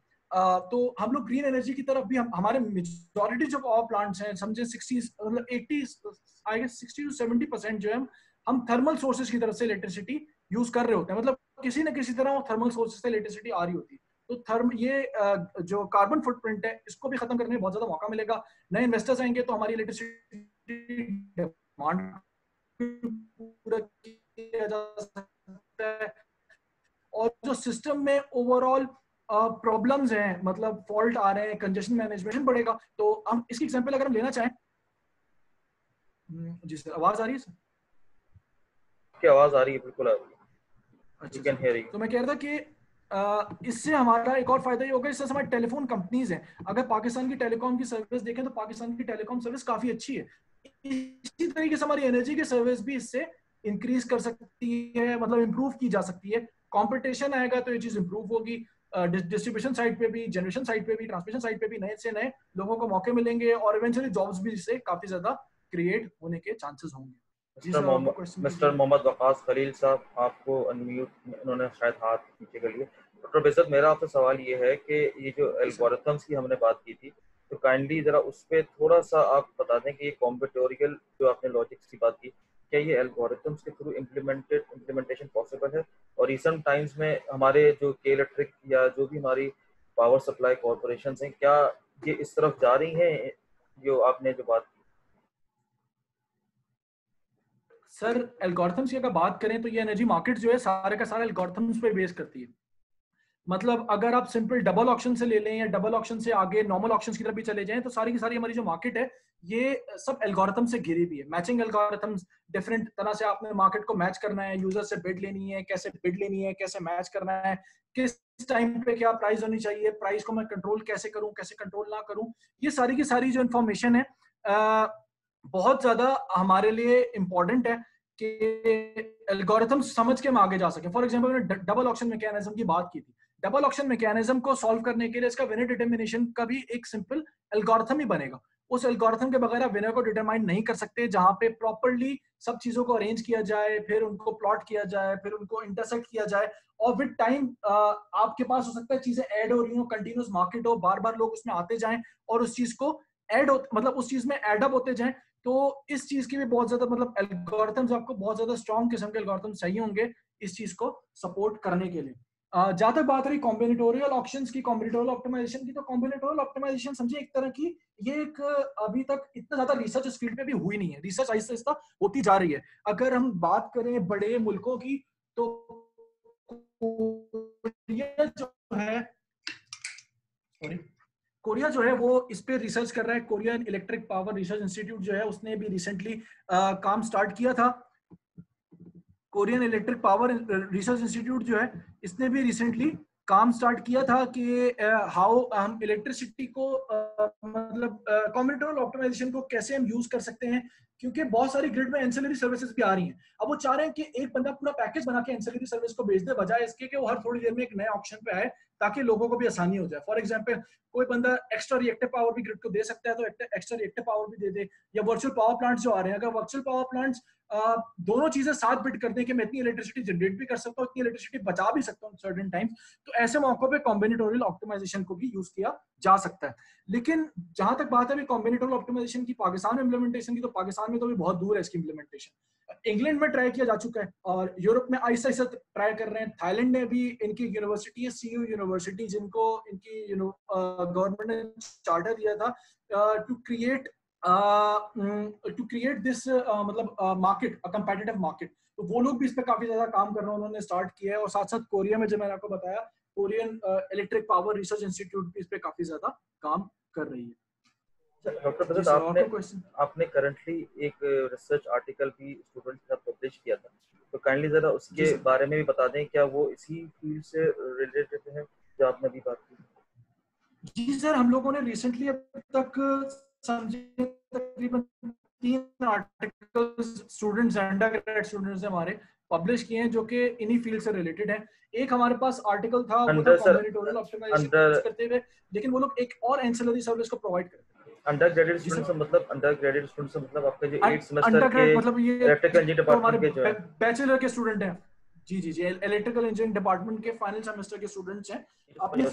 Speaker 1: तो हम लोग ग्रीन एनर्जी की तरफ भी हमारे मेजॉरिटी जो पावर प्लांट्स हैं, समझे 60 मतलब 80 आई गेस 60 to 70% जो है हम थर्मल सोर्सेज की तरफ से इलेक्ट्रिसिटी यूज कर रहे होते हैं। मतलब किसी न किसी तरह वो थर्मल सोर्सेज से इलेक्ट्रिसिटी आ रही होती है। तो ये जो कार्बन फुटप्रिंट है इसको भी खत्म करने में बहुत ज्यादा मौका मिलेगा। नए इन्वेस्टर्स आएंगे तो हमारी इलेक्ट्रिसिटी डिमांड पूरा किया जा सकता है। और जो सिस्टम में ओवरऑल प्रॉब्लम्स हैं, मतलब फॉल्ट आ रहे हैं, कंजेशन मैनेजमेंट बढ़ेगा। तो हम इसकी एग्जांपल अगर हम लेना चाहें, जी सर, आवाज आ रही है सर?
Speaker 2: क्या आवाज आ रही है? बिल्कुल आ रही है।
Speaker 1: अच्छा, तो मैं कह रहा था कि इससे हमारा एक और फायदा ये होगा, इससे हमारी टेलीफोन कंपनीज हैं, अगर पाकिस्तान की टेलीकॉम की सर्विस देखें तो पाकिस्तान की टेलीकॉम सर्विस काफी अच्छी है। इसी तरीके से हमारी एनर्जी की सर्विस भी इससे इंक्रीज कर सकती है, मतलब इंप्रूव की जा सकती है। कंपटीशन आएगा तो ये चीज इंप्रूव होगी। डिस्ट्रीब्यूशन साइड पे भी, जनरेशन साइड पे भी, ट्रांसमिशन साइड पे भी नए से नए लोगों को मौके मिलेंगे और इवेंचुअली जॉब्स भी इससे काफी ज्यादा क्रिएट होने के चांसेस होंगे।
Speaker 2: मिस्टर मोहम्मद वकास खलील साहब, आपको अनम्यूट, उन्होंने शायद हाथ नीचे कर लिया। डॉक्टर बेसत, मेरा आपसे सवाल ये है कि ये जो एल्गोरिथम्स की हमने बात की थी, तो काइंडली जरा उस पर थोड़ा सा आप बता दें कि ये कॉम्बिनेटोरियल जो आपने लॉजिक्स की बात की, क्या ये एल्गोरिथम्स के थ्रू इम्प्लीमेंटेशन पॉसिबल है? और रिसेंट टाइम्स में हमारे जो के इलेक्ट्रिक या जो भी हमारी पावर सप्लाई कॉरपोरेशन हैं, क्या ये इस तरफ जा रही हैं जो आपने जो बात की?
Speaker 1: सर एल्गोरिथम्स की अगर बात करें तो ये एनर्जी मार्केट जो है सारे का सारा एल्गोरिथम्स पे बेस करती है। मतलब अगर आप सिंपल डबल ऑक्शन से ले लें या डबल ऑक्शन से आगे नॉर्मल ऑक्शन की तरफ भी चले जाएं, तो सारी की सारी हमारी जो मार्केट है ये सब एल्गोरिथम से घिरी हुई है। मैचिंग एल्गोरिथम्स, डिफरेंट तरह से आपने मार्केट को मैच करना है, यूजर से बिड लेनी है, कैसे बिड लेनी है, कैसे मैच करना है, किस टाइम पे क्या प्राइस होनी चाहिए, प्राइस को मैं कंट्रोल कैसे करूं, कैसे कंट्रोल ना करूं, ये सारी की सारी जो इन्फॉर्मेशन है बहुत ज्यादा हमारे लिए इंपॉर्टेंट है कि एल्गोरिथम समझ के हम आगे जा सके। फॉर एग्जाम्पल मैंने डबल ऑक्शन मैकेनिज्म की बात की थी। डबल ऑक्शन मैकेनिज्म को सॉल्व करने के लिए इसका विनर डिटर्मिनेशन का भी एक सिंपल एल्गोरिथम ही बनेगा। उस एल्गोरिथम के बगैर आप विनर को डिटरमाइन नहीं कर सकते, जहां पे प्रॉपर्ली सब चीजों को अरेंज किया जाए, फिर उनको प्लॉट किया जाए, फिर उनको इंटरसेक्ट किया जाए, और विद टाइम आपके पास हो सकता है चीजें ऐड हो रही हो, कंटिन्यूस मार्केट हो, बार बार लोग उसमें आते जाएं और उस चीज को मतलब उस चीज में एडअप होते जाएं। तो इस चीज की भी बहुत ज्यादा मतलब एल्गोरिथम्स, आपको बहुत ज्यादा स्ट्रॉन्ग किस्म के एल्गोरिथम्स चाहिए होंगे इस चीज को सपोर्ट करने के लिए। जहां तक बात रही कॉम्बिनेटोरियल ऑप्शंस की, कॉम्बिनेटोरियल ऑप्टिमाइजेशन की, तो कॉम्बिनेटोरियल ऑप्टिमाइजेशन समझिए एक तरह की ये एक अभी तक इतना ज्यादा रिसर्च इस फील्ड पे भी हुई नहीं है। रिसर्च आहिस्ता आहिस्ता होती जा रही है। अगर हम बात करें बड़े मुल्कों की, तो कोरिया जो है, सॉरी, कोरिया जो है वो इस पे रिसर्च कर रहा है। Korean electric power research institute जो है उसने भी रिसेंटली काम स्टार्ट किया था। Korean electric power research institute जो है इसने भी रिसेंटली काम स्टार्ट किया था कि हाउ हम इलेक्ट्रिसिटी को मतलब कॉम्बिनेटोरियल ऑप्टिमाइजेशन को कैसे हम यूज कर सकते हैं, क्योंकि बहुत सारी ग्रिड में एंसिलरी सर्विसेज भी आ रही हैं। अब वो चाह रहे हैं कि एक बंदा पूरा पैकेज बना के एंसिलरी सर्विस को भेज दे, बजाय इसके कि वो हर थोड़ी देर में एक नए ऑप्शन पे आए, ताकि लोगों को भी आसानी हो जाए। फॉर एग्जाम्पल कोई बंदा एक्स्ट्रा रिएक्टिव पावर भी ग्रिड को दे सकता है, तो एक्स्ट्रा रिएक्टिव पावर भी दे दे, या वर्चुअल पावर प्लांट्स जो आ रहे हैं, अगर वर्चुअल पावर प्लांट्स दोनों चीजें साथ बिट कर दें कि मैं इतनी इलेक्ट्रिसिटी जनरेट भी कर सकता हूँ, इतनी इलेक्ट्रिसिटी बचा भी सकता हूँ सर्टेन टाइम्स, तो ऐसे मौकों पे कॉम्बिनेटोरियल ऑप्टिमाइजेशन को भी यूज किया जा सकता है। लेकिन जहां तक बात है कॉम्बिनेटोरियल ऑप्टिमाइजेशन की पाकिस्तान में इम्प्लीमेंटेशन की, तो पाकिस्तान में तो भी बहुत दूर है इसकी इम्प्लीमेंटेशन। इंग्लैंड में ट्राई किया जा चुका है और यूरोप में आहिस्ता आहिस्ता ट्राई कर रहे हैं। थाईलैंड ने भी इनकी यूनिवर्सिटी है, सीयू यूनिवर्सिटी, जिनको इनकी गवर्नमेंट ने चार्टर दिया था टू क्रिएट दिस मतलब मार्केट, अ कम्पिटिटिव मार्केट। तो वो लोग भी इस पे काफी ज्यादा काम कर रहे हैं, उन्होंने स्टार्ट किया है। और साथ साथ कोरिया में जो मैंने आपको बताया, Korean electric power research institute भी इस पे काफी ज्यादा काम कर रही है।
Speaker 2: डॉक्टर प्रसाद, आपने करंटली एक रिसर्च आर्टिकल भी स्टूडेंट्स के साथ पब्लिश किया था, तो काइंडली जरा उसके बारे में भी बता दें, क्या वो इसी फील्ड से रिलेटेड है जो आपने अभी बात की?
Speaker 1: जी सर, हम लोगों ने रिसेंटली अब तक समझे तकरीबन 3 आर्टिकल्स स्टूडेंट्स, अंडरग्रेड स्टूडेंट्स हमारे पब्लिश किए हैं जो कि इन्हीं फील्ड से रिलेटेड है। एक हमारे पास आर्टिकल था वो था कॉम्बिनेटोरियल ऑप्टिमाइजेशन यूज करते हुए, लेकिन वो लोग एक और एंसिलरी सर्विस को प्रोवाइड करते हैं।
Speaker 2: अंडरग्रेजुएट स्टूडेंट से मतलब आपके जो 8 सेमेस्टर के
Speaker 1: मतलब ये
Speaker 2: इलेक्ट्रिकल इंजीनियरिंग
Speaker 1: तो हमारे
Speaker 2: डिपार्टमेंट के जो है
Speaker 1: बैचलर के स्टूडेंट हैं। जी जी जी, इलेक्ट्रिकल इंजीनियरिंग डिपार्टमेंट के फाइनल सेमेस्टर के स्टूडेंट्स हैं। अपनी